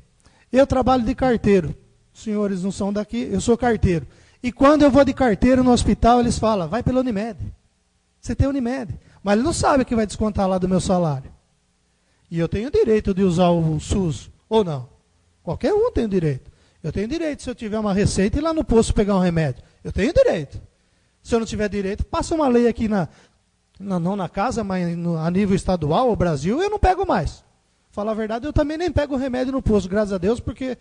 Eu trabalho de carteiro. Os senhores não são daqui, eu sou carteiro. E quando eu vou de carteiro no hospital, eles falam, vai pela Unimed. Você tem Unimed. Mas ele não sabe que vai descontar lá do meu salário. E eu tenho direito de usar o SUS, ou não. Qualquer um tem direito. Eu tenho direito, se eu tiver uma receita, ir lá no posto pegar um remédio. Eu tenho direito. Se eu não tiver direito, passa uma lei aqui, não na casa, mas a nível estadual, ou Brasil, eu não pego mais. Falar a verdade, eu também nem pego remédio no posto, graças a Deus, porque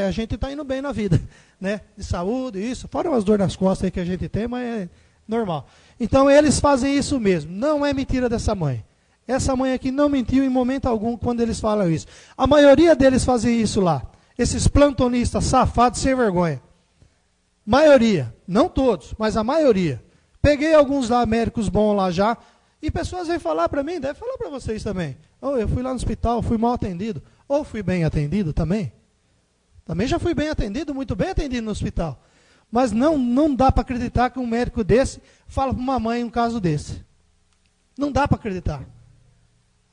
a gente está indo bem na vida, né? De saúde, isso. Fora umas dores nas costas aí que a gente tem, mas é normal. Então, eles fazem isso mesmo. Não é mentira dessa mãe. Essa mãe aqui não mentiu em momento algum quando eles falam isso. A maioria deles fazem isso lá. Esses plantonistas safados sem vergonha. Maioria. Não todos, mas a maioria. Peguei alguns lá, médicos bons lá já, e pessoas vêm falar para mim, deve falar para vocês também. Oh, eu fui lá no hospital, fui mal atendido. Ou fui bem atendido também. Também já fui bem atendido, muito bem atendido no hospital. Mas não dá para acreditar que um médico desse fala para uma mãe um caso desse. Não dá para acreditar.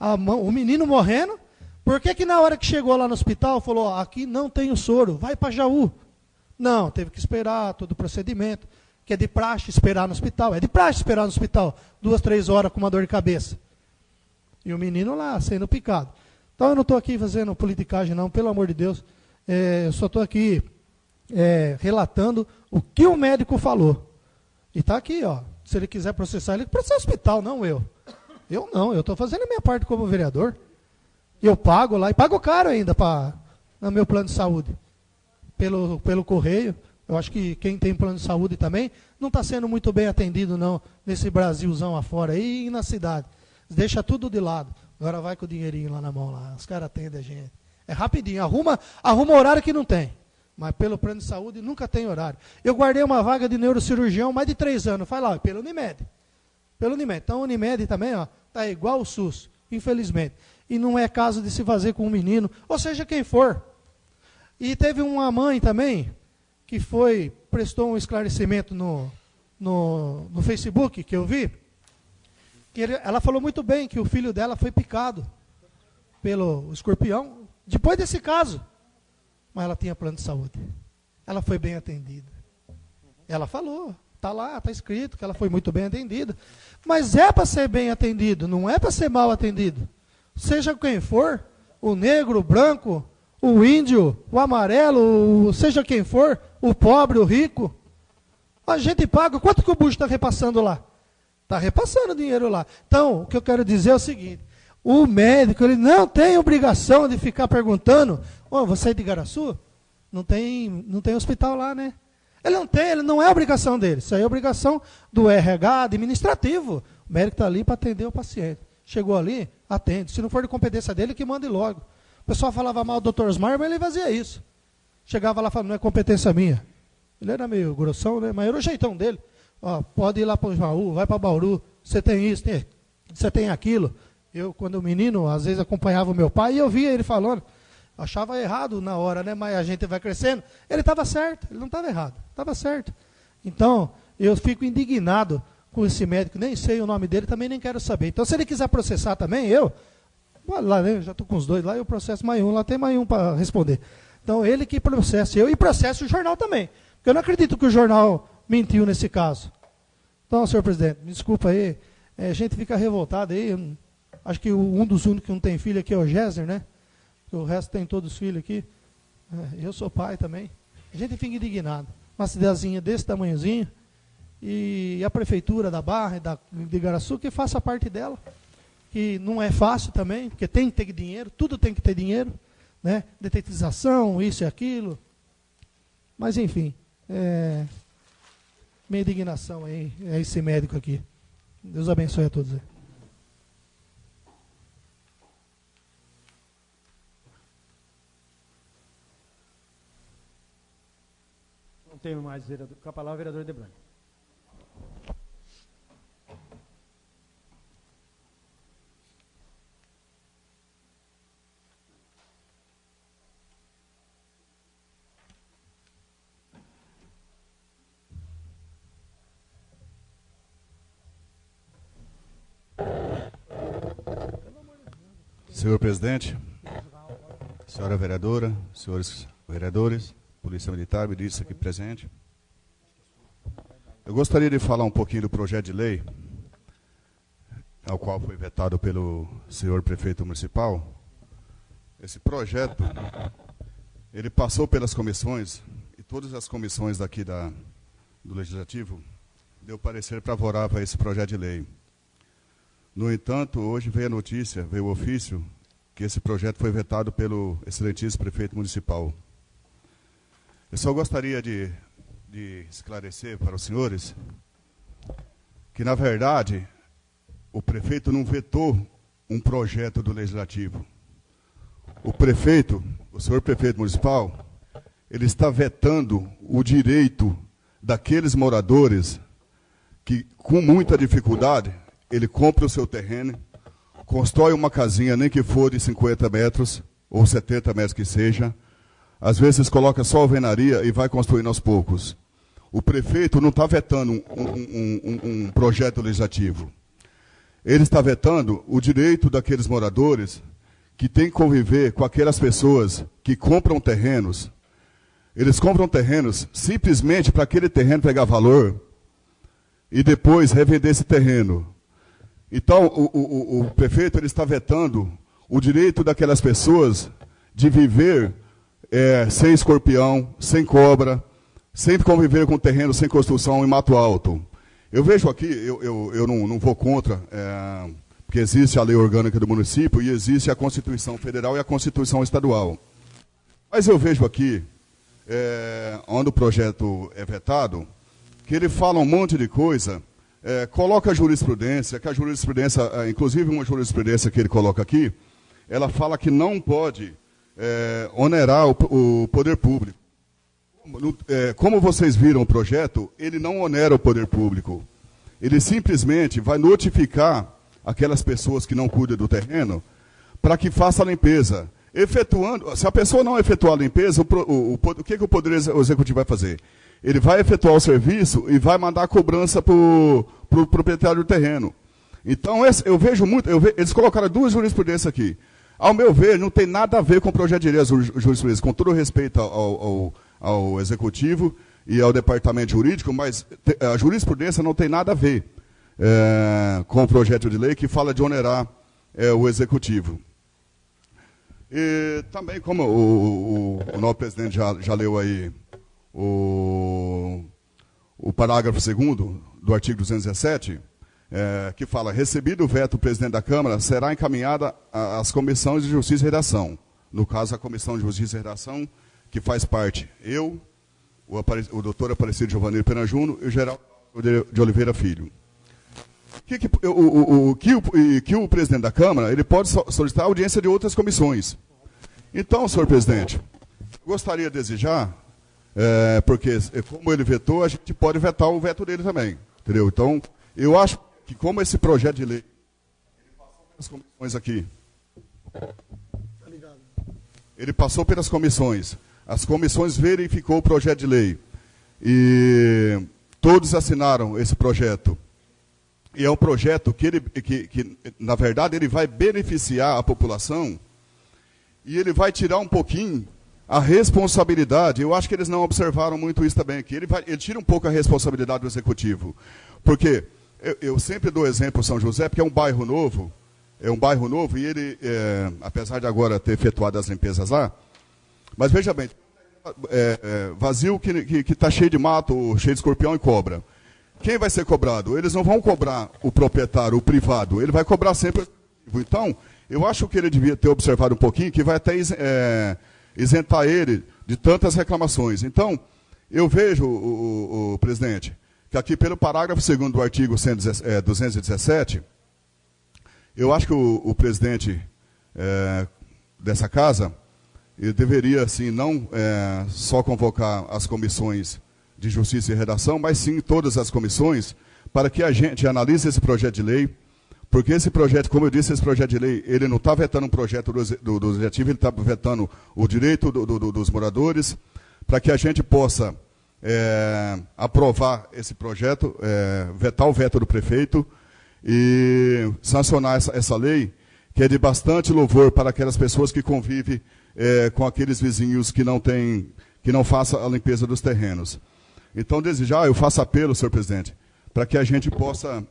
O menino morrendo, por que na hora que chegou lá no hospital, falou, aqui não tem o soro, vai para Jaú. Não, teve que esperar todo o procedimento, que é de praxe esperar no hospital. É de praxe esperar no hospital, 2, 3 horas com uma dor de cabeça. E o menino lá, sendo picado. Então eu não estou aqui fazendo politicagem não, pelo amor de Deus. Eu só estou aqui relatando o que o médico falou. E está aqui, ó. Se ele quiser processar, ele processa o hospital, não eu. Eu não, eu estou fazendo a minha parte como vereador. Eu pago lá, e pago caro ainda no meu plano de saúde. Pelo correio. Eu acho que quem tem plano de saúde também não está sendo muito bem atendido não, nesse Brasilzão afora aí e na cidade. Deixa tudo de lado. Agora vai com o dinheirinho lá na mão, lá. Os caras atendem a gente. É rapidinho, arruma horário que não tem. Mas pelo plano de saúde nunca tem horário. Eu guardei uma vaga de neurocirurgião mais de 3 anos. Faz lá, pelo Unimed. Pelo Unimed. Então o Unimed também está igual o SUS, infelizmente. E não é caso de se fazer com um menino, ou seja, quem for. E teve uma mãe também, que prestou um esclarecimento no Facebook, que eu vi, que ela falou muito bem que o filho dela foi picado pelo escorpião, depois desse caso. Mas ela tinha plano de saúde. Ela foi bem atendida. Ela falou, está lá, está escrito que ela foi muito bem atendida. Mas é para ser bem atendido, não é para ser mal atendido. Seja quem for, o negro, o branco, o índio, o amarelo, seja quem for, o pobre, o rico. A gente paga. Quanto que o Bush está repassando lá? Está repassando dinheiro lá. Então, o que eu quero dizer é o seguinte. O médico, ele não tem obrigação de ficar perguntando, você é de Igaraçu? Não tem hospital lá, né? Ele não é obrigação dele. Isso aí é obrigação do RH administrativo. O médico está ali para atender o paciente. Chegou ali, atende. Se não for de competência dele, que mande logo. O pessoal falava mal do Dr. Osmar, mas ele fazia isso. Chegava lá e falava, não é competência minha. Ele era meio grossão, né? Mas era o jeitão dele. Pode ir lá para o Jaú, vai para Bauru, você tem isso, você tem aquilo. Eu, quando menino, às vezes acompanhava o meu pai e eu via ele falando. Achava errado na hora, né? Mas a gente vai crescendo. Ele estava certo, ele não estava errado, estava certo. Então, eu fico indignado com esse médico, nem sei o nome dele, também nem quero saber. Então, se ele quiser processar também, lá, né, já estou com os 2 lá, eu processo mais um, lá tem mais um para responder. Então, ele que processa eu e processo o jornal também. Porque eu não acredito que o jornal mentiu nesse caso. Então, senhor presidente, me desculpa aí, a gente fica revoltado aí, acho que um dos únicos que não tem filho aqui é o Géser, né? O resto tem todos filhos aqui. Eu sou pai também. A gente fica indignado. Uma cidadezinha desse tamanhozinho, e a prefeitura da Barra, de Igaraçu, que faça parte dela. que não é fácil também, porque tem que ter dinheiro, tudo tem que ter dinheiro, né? Detetização, isso e aquilo. Mas, enfim, minha indignação aí é esse médico aqui. Deus abençoe a todos aí. Não tenho mais vereador. Com a palavra, vereador Debrani. Senhor presidente, senhora vereadora, senhores vereadores, Polícia Militar, ministro aqui presente. Eu gostaria de falar um pouquinho do projeto de lei, ao qual foi vetado pelo senhor prefeito municipal. Esse projeto, ele passou pelas comissões, e todas as comissões daqui do Legislativo deu parecer favorável a esse projeto de lei. No entanto, hoje veio a notícia, veio o ofício, que esse projeto foi vetado pelo excelentíssimo prefeito municipal. Eu só gostaria de esclarecer para os senhores que, na verdade, o prefeito não vetou um projeto do Legislativo. O prefeito, o senhor prefeito municipal, ele está vetando o direito daqueles moradores que, com muita dificuldade, ele compra o seu terreno, constrói uma casinha, nem que for de 50 metros, ou 70 metros que seja, às vezes coloca só alvenaria e vai construindo aos poucos. O prefeito não está vetando um projeto legislativo. Ele está vetando o direito daqueles moradores que têm que conviver com aquelas pessoas que compram terrenos. Eles compram terrenos simplesmente para aquele terreno pegar valor e depois revender esse terreno. Então, o prefeito ele está vetando o direito daquelas pessoas de viver sem escorpião, sem cobra, sempre conviver com terreno sem construção em mato alto. Eu vejo aqui, eu não vou contra, porque existe a lei orgânica do município e existe a Constituição Federal e a Constituição Estadual. Mas eu vejo aqui, onde o projeto é vetado, que ele fala um monte de coisa, coloca a jurisprudência, que a jurisprudência, inclusive uma jurisprudência que ele coloca aqui, ela fala que não pode onerar o poder público. Como vocês viram o projeto, ele não onera o poder público. Ele simplesmente vai notificar aquelas pessoas que não cuidam do terreno para que faça a limpeza. Se a pessoa não efetuar a limpeza, o que o Poder Executivo vai fazer? Ele vai efetuar o serviço e vai mandar a cobrança para o proprietário do terreno. Então, eu vejo muito... eles colocaram duas jurisprudências aqui. Ao meu ver, não tem nada a ver com o projeto de lei, as jurisprudências, com todo o respeito ao Executivo e ao Departamento Jurídico, mas a jurisprudência não tem nada a ver com o projeto de lei que fala de onerar o Executivo. E também, como o novo presidente já leu aí o parágrafo 2º do artigo 217, que fala, recebido o veto do presidente da Câmara, será encaminhada às comissões de Justiça e Redação. No caso, a Comissão de Justiça e Redação, que faz parte eu, o doutor Aparecido Giovanni Pena Júnior e o Geraldo de Oliveira Filho. Que o presidente da Câmara ele pode solicitar audiência de outras comissões. Então, senhor presidente, gostaria de desejar, porque como ele vetou, a gente pode vetar o veto dele também. Entendeu? Então, eu acho que como esse projeto de lei, ele passou pelas comissões aqui, ele passou pelas comissões, as comissões verificou o projeto de lei e todos assinaram esse projeto. E é um projeto que na verdade, ele vai beneficiar a população e ele vai tirar um pouquinho a responsabilidade. Eu acho que eles não observaram muito isso também, que ele tira um pouco a responsabilidade do Executivo. Porque eu sempre dou exemplo São José, porque é um bairro novo e ele, apesar de agora ter efetuado as limpezas lá, mas veja bem, vazio que está cheio de mato, cheio de escorpião e cobra. Quem vai ser cobrado? Eles não vão cobrar o proprietário, o privado, ele vai cobrar sempre Então, eu acho que ele devia ter observado um pouquinho, que vai até isentar ele de tantas reclamações. Então, eu vejo, o presidente, que aqui pelo parágrafo 2º do artigo 217, eu acho que o presidente dessa casa, ele deveria, assim, não só convocar as comissões de Justiça e Redação, mas sim todas as comissões, para que a gente analise esse projeto de lei, porque esse projeto, como eu disse, esse projeto de lei, ele não está vetando um projeto do Legislativo, ele está vetando o direito dos moradores, para que a gente possa aprovar esse projeto, vetar o veto do prefeito e sancionar essa lei, que é de bastante louvor para aquelas pessoas que convivem com aqueles vizinhos que não façam a limpeza dos terrenos. Então, desde já, eu faço apelo, senhor presidente, para que a gente possa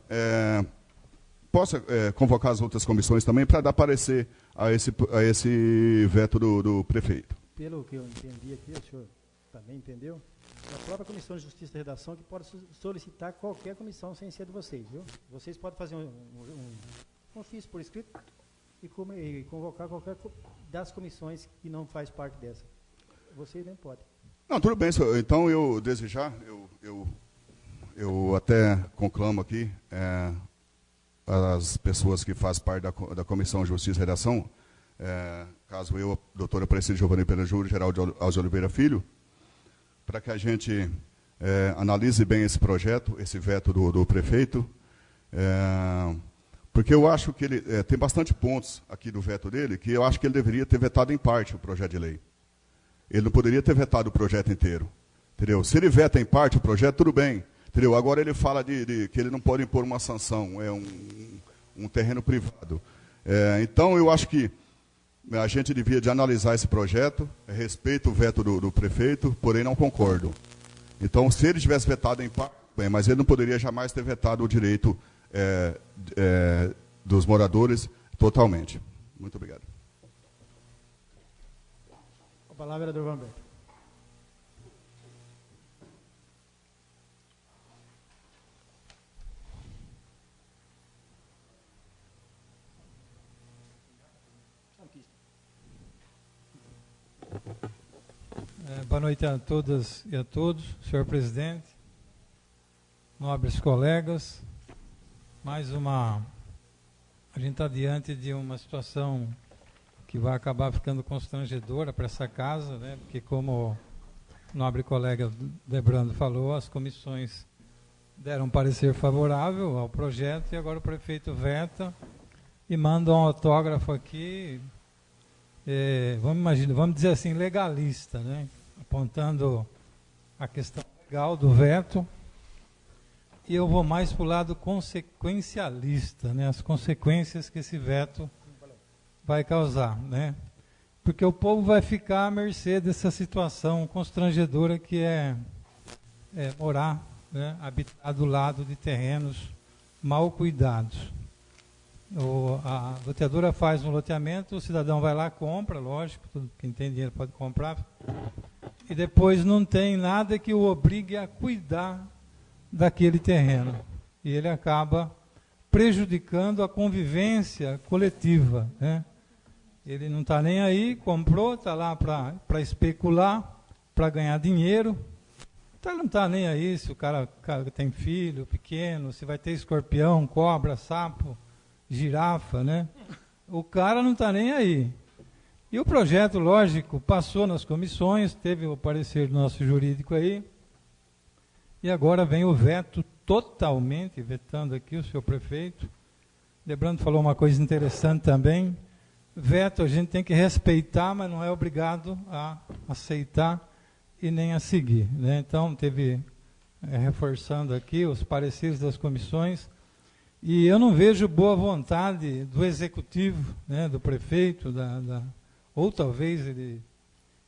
convocar as outras comissões também para dar parecer a esse veto do prefeito. Pelo que eu entendi aqui, o senhor também entendeu? É a própria Comissão de Justiça e Redação que pode solicitar qualquer comissão sem ser de vocês, viu? Vocês podem fazer um ofício por escrito e convocar qualquer das comissões que não faz parte dessa. Vocês nem podem. Não, tudo bem, senhor. Então, eu, desde já, eu até conclamo aqui as pessoas que fazem parte da Comissão de Justiça e Redação, caso eu, doutora Aparecida Giovanni Pena Júnior, Geraldo Alves Oliveira Filho, para que a gente analise bem esse projeto, esse veto do prefeito, porque eu acho que ele tem bastante pontos aqui do veto dele, que eu acho que ele deveria ter vetado em parte o projeto de lei. Ele não poderia ter vetado o projeto inteiro. Entendeu? Se ele veta em parte o projeto, tudo bem. Entendeu? Agora ele fala que ele não pode impor uma sanção, um terreno privado. Então, eu acho que a gente devia de analisar esse projeto, respeito o veto do prefeito, porém não concordo. Então, se ele tivesse vetado em parte, bem, mas ele não poderia jamais ter vetado o direito dos moradores totalmente. Muito obrigado. A palavra é do Vanberto. Boa noite a todas e a todos, senhor presidente, nobres colegas. A gente está diante de uma situação que vai acabar ficando constrangedora para essa casa, né? Porque, como o nobre colega Debrando falou, as comissões deram um parecer favorável ao projeto e agora o prefeito veta e manda um autógrafo aqui, vamos dizer assim, legalista, né? Apontando a questão legal do veto. E eu vou mais para o lado consequencialista, né? As consequências que esse veto vai causar, né? Porque o povo vai ficar à mercê dessa situação constrangedora que é morar, né? Habitar do lado de terrenos mal cuidados. A loteadora faz um loteamento, o cidadão vai lá, compra, lógico, quem tem dinheiro pode comprar, e depois não tem nada que o obrigue a cuidar daquele terreno. E ele acaba prejudicando a convivência coletiva, né? Ele não está nem aí, comprou, está lá para especular, para ganhar dinheiro. Então ele não está nem aí se o cara tem filho pequeno, se vai ter escorpião, cobra, sapo, girafa, né? O cara não está nem aí. E o projeto, lógico, passou nas comissões, teve o parecer do nosso jurídico aí, e agora vem o veto totalmente, vetando aqui o senhor prefeito. Debrando falou uma coisa interessante também, veto a gente tem que respeitar, mas não é obrigado a aceitar e nem a seguir, né? Então, teve, reforçando aqui, os pareceres das comissões, e eu não vejo boa vontade do executivo, né, do prefeito, ou talvez ele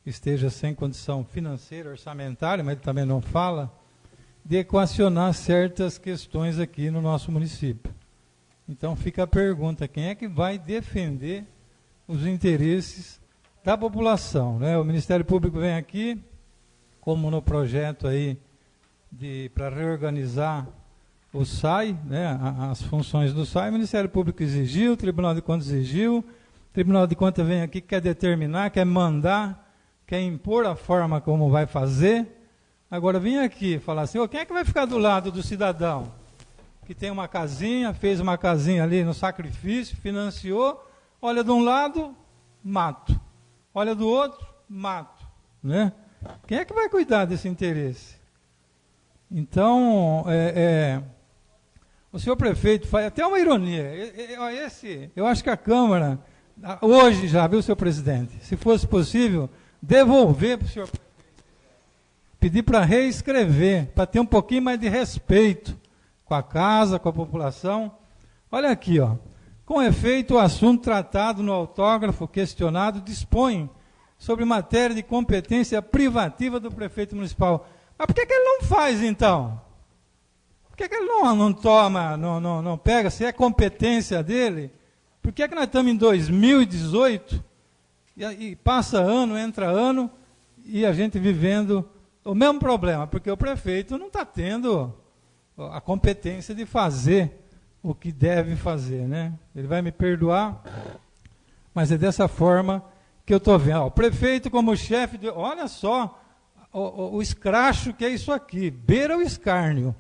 esteja sem condição financeira, orçamentária, mas ele também não fala, de equacionar certas questões aqui no nosso município. Então fica a pergunta, quem é que vai defender os interesses da população, né? O Ministério Público vem aqui, como no projeto aí para reorganizar o SAI, né, as funções do SAI, o Ministério Público exigiu, o Tribunal de Contas exigiu, o Tribunal de Contas vem aqui, quer determinar, quer mandar, quer impor a forma como vai fazer. Agora vem aqui falar assim, quem é que vai ficar do lado do cidadão que tem uma casinha, fez uma casinha ali no sacrifício, financiou, olha de um lado, mato. Olha do outro, mato. Né? Quem é que vai cuidar desse interesse? Então, o senhor prefeito faz até uma ironia. Eu acho que a Câmara, hoje já, viu, senhor presidente, se fosse possível, devolver para o senhor prefeito, pedir para reescrever, para ter um pouquinho mais de respeito com a casa, com a população. Olha aqui, ó. Com efeito, o assunto tratado no autógrafo questionado dispõe sobre matéria de competência privativa do prefeito municipal. Mas por que ele não faz, então? Por que ele não toma, não pega, se é competência dele? Por que nós estamos em 2018 e passa ano, entra ano, e a gente vivendo o mesmo problema? Porque o prefeito não está tendo a competência de fazer o que deve fazer, né? Ele vai me perdoar, mas é dessa forma que eu estou vendo. O prefeito como chefe, olha só o escracho que é isso aqui, beira o escárnio.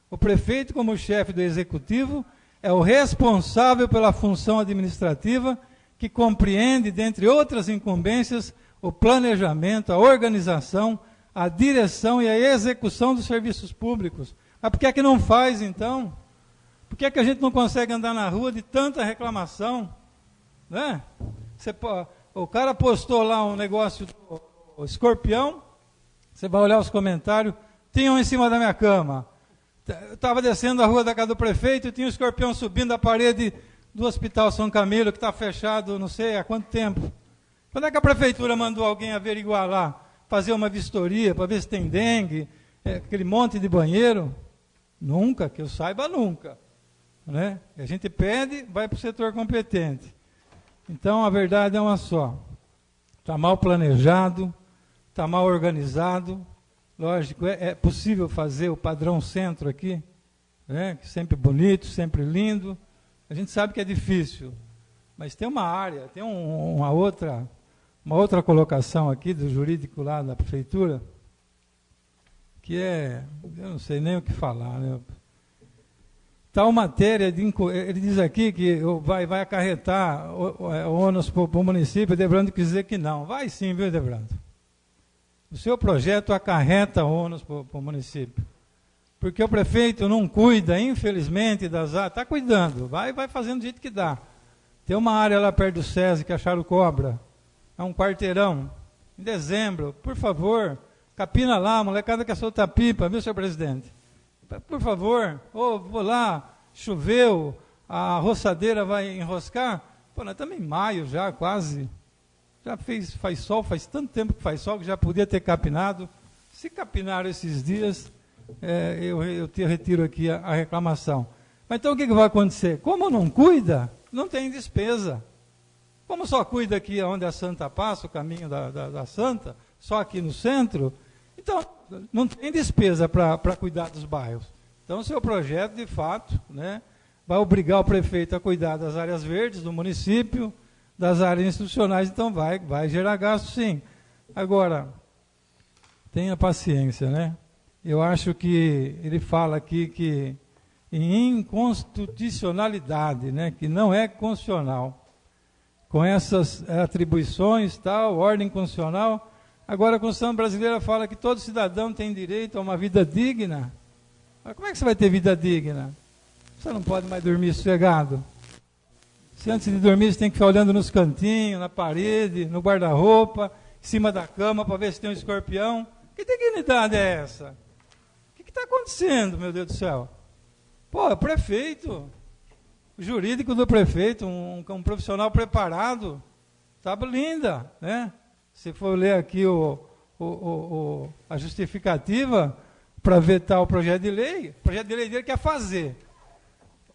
O prefeito como chefe do executivo é o responsável pela função administrativa que compreende, dentre outras incumbências, o planejamento, a organização, a direção e a execução dos serviços públicos. Mas por que é que não faz, então? Por que é que a gente não consegue andar na rua de tanta reclamação? Né? O cara postou lá um negócio do escorpião, você vai olhar os comentários, tinha um em cima da minha cama. Eu estava descendo a rua da casa do prefeito e tinha um escorpião subindo a parede do Hospital São Camilo, que está fechado não sei há quanto tempo. Quando é que a prefeitura mandou alguém averiguar lá, fazer uma vistoria para ver se tem dengue, aquele monte de banheiro? Nunca, que eu saiba, nunca. Né? A gente pede, vai para o setor competente. Então, a verdade é uma só. Está mal planejado, está mal organizado. Lógico, é possível fazer o padrão centro aqui, né? Sempre bonito, sempre lindo. A gente sabe que é difícil, mas tem uma área, tem uma outra colocação aqui do jurídico lá da prefeitura, que eu não sei nem o que falar, né? Tal matéria, ele diz aqui que vai acarretar o ônus para o município. Edebrando quis dizer que não. Vai sim, viu, Edebrando? O seu projeto acarreta ônus para o município. Porque o prefeito não cuida, infelizmente, das áreas. Está cuidando, vai fazendo do jeito que dá. Tem uma área lá perto do SESI, que acharam cobra. É um quarteirão. Em dezembro, por favor, capina lá, a molecada quer soltar pipa, viu, senhor presidente? Por favor, vou lá, choveu, a roçadeira vai enroscar. Pô, nós estamos em maio já, quase. Já faz sol, faz tanto tempo que faz sol que já podia ter capinado. Se capinaram esses dias, eu retiro aqui a reclamação. Mas então o que vai acontecer? Como não cuida, não tem despesa. Como só cuida aqui onde a Santa passa, o caminho da Santa, só aqui no centro, então não tem despesa para cuidar dos bairros. Então o seu projeto, de fato, né, vai obrigar o prefeito a cuidar das áreas verdes do município, das áreas institucionais, então vai gerar gasto, sim. Agora, tenha paciência, né? Eu acho que ele fala aqui que em inconstitucionalidade, né, que não é constitucional, com essas atribuições, tal, ordem constitucional. Agora a Constituição brasileira fala que todo cidadão tem direito a uma vida digna. Mas como é que você vai ter vida digna? Você não pode mais dormir sossegado. Se antes de dormir você tem que ficar olhando nos cantinhos, na parede, no guarda-roupa, em cima da cama para ver se tem um escorpião. Que dignidade é essa? O que está acontecendo, meu Deus do céu? Pô, o prefeito, o jurídico do prefeito, um profissional preparado, estava linda, né? Se for ler aqui a justificativa para vetar o projeto de lei dele quer fazer.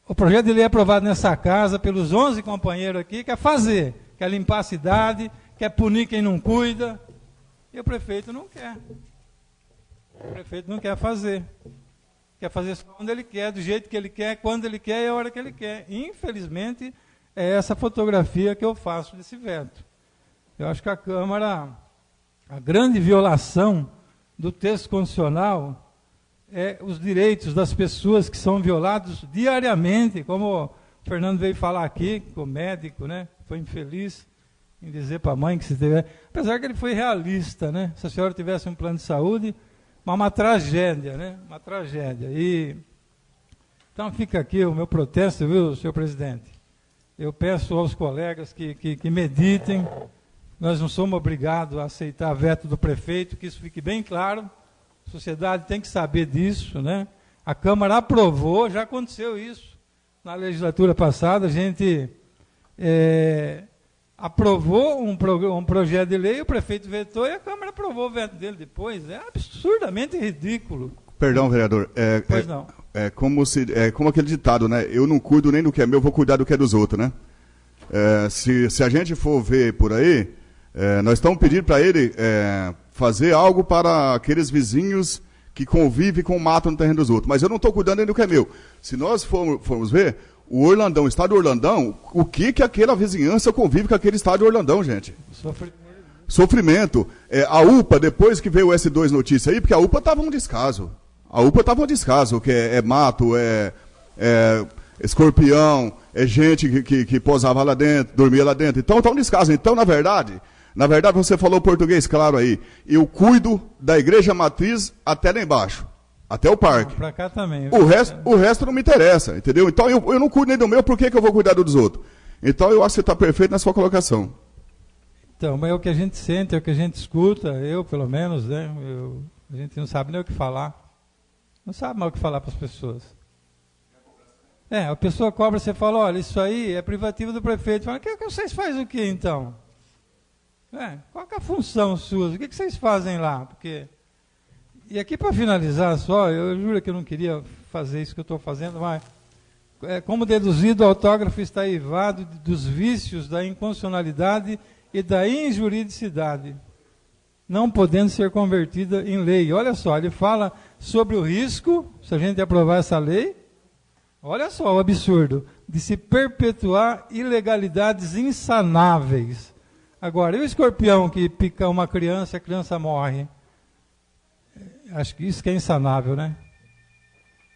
O projeto de lei aprovado nessa casa pelos 11 companheiros aqui quer fazer, quer limpar a cidade, quer punir quem não cuida, e o prefeito não quer. O prefeito não quer fazer. quer fazer só quando ele quer, do jeito que ele quer, quando ele quer e a hora que ele quer. Infelizmente, é essa fotografia que eu faço desse veto. Eu acho que a Câmara, a grande violação do texto constitucional é os direitos das pessoas que são violados diariamente, como o Fernando veio falar aqui, o médico, né, foi infeliz em dizer para a mãe que se tiver... Apesar que ele foi realista, né? Se a senhora tivesse um plano de saúde, mas uma tragédia, né? Uma tragédia. Então fica aqui o meu protesto, viu, senhor presidente? Eu peço aos colegas que meditem. Nós não somos obrigados a aceitar veto do prefeito, que isso fique bem claro. A sociedade tem que saber disso, né? A Câmara aprovou, já aconteceu isso. Na legislatura passada, a gente aprovou um projeto de lei, o prefeito vetou e a Câmara aprovou o veto dele depois. É absurdamente ridículo. Perdão, vereador. Pois não. É como aquele ditado, né? Eu não cuido nem do que é meu, vou cuidar do que é dos outros, né? Se a gente for ver por aí, nós estamos pedindo para ele fazer algo para aqueles vizinhos que convivem com o mato no terreno dos outros. Mas eu não estou cuidando nem do que é meu. Se nós formos ver, o Orlandão, o estado do Orlandão, o que aquela vizinhança convive com aquele estado do Orlandão, gente? Sofrimento. A UPA, depois que veio o S2 notícia aí, porque a UPA estava um descaso. A UPA estava um descaso, que é mato, escorpião, é gente que posava lá dentro, dormia lá dentro. Então está um descaso. Então, na verdade, você falou português claro aí. Eu cuido da igreja matriz até lá embaixo. Até o parque. Para cá também. O resto não me interessa, entendeu? Então eu não cuido nem do meu, por que eu vou cuidar dos outros? Então eu acho que você está perfeito na sua colocação. Então, mas é o que a gente sente, é o que a gente escuta, eu pelo menos, né? A gente não sabe nem o que falar. Não sabe mais o que falar para as pessoas. A pessoa cobra, você fala, olha, isso aí é privativo do prefeito. Fala, que vocês fazem o quê então? Qual que é a função sua? O que vocês fazem lá? Porque... E aqui, para finalizar só, eu juro que eu não queria fazer isso que eu estou fazendo, mas, como deduzido, o autógrafo está eivado dos vícios da inconstitucionalidade e da injuridicidade, não podendo ser convertida em lei. Olha só, ele fala sobre o risco, se a gente aprovar essa lei, olha só o absurdo, de se perpetuar ilegalidades insanáveis. Agora, e o escorpião que pica uma criança, a criança morre? Acho que isso que é insanável, né?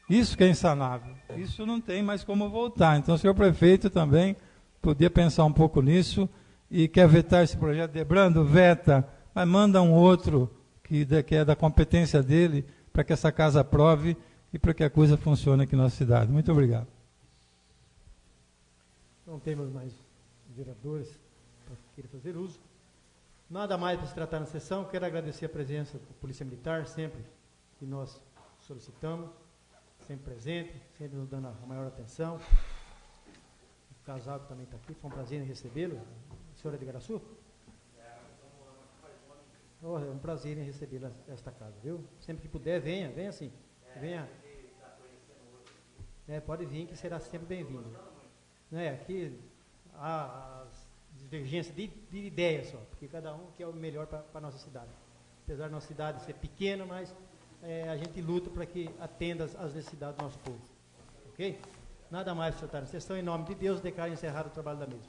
Isso que é insanável. Isso não tem mais como voltar. Então, o senhor prefeito também podia pensar um pouco nisso e quer vetar esse projeto. Debrando, veta, mas manda um outro que é da competência dele para que essa casa aprove e para que a coisa funcione aqui na nossa cidade. Muito obrigado. Não temos mais vereadores para querer fazer uso. Nada mais para se tratar na sessão. Quero agradecer a presença da Polícia Militar, sempre que nós solicitamos, sempre presente, sempre nos dando a maior atenção. O casal que também está aqui, foi um prazer em recebê-lo. A senhora de Igaraçu? É um prazer em recebê-lo esta casa, viu? Sempre que puder, venha sim. Venha. Pode vir, que será sempre bem-vindo. Aqui há divergência de ideias só, porque cada um quer o melhor para a nossa cidade. Apesar da nossa cidade ser pequena, mas a gente luta para que atenda às necessidades do nosso povo. Ok? Nada mais para tratar na sessão. Em nome de Deus, declaro encerrado o trabalho da mesa.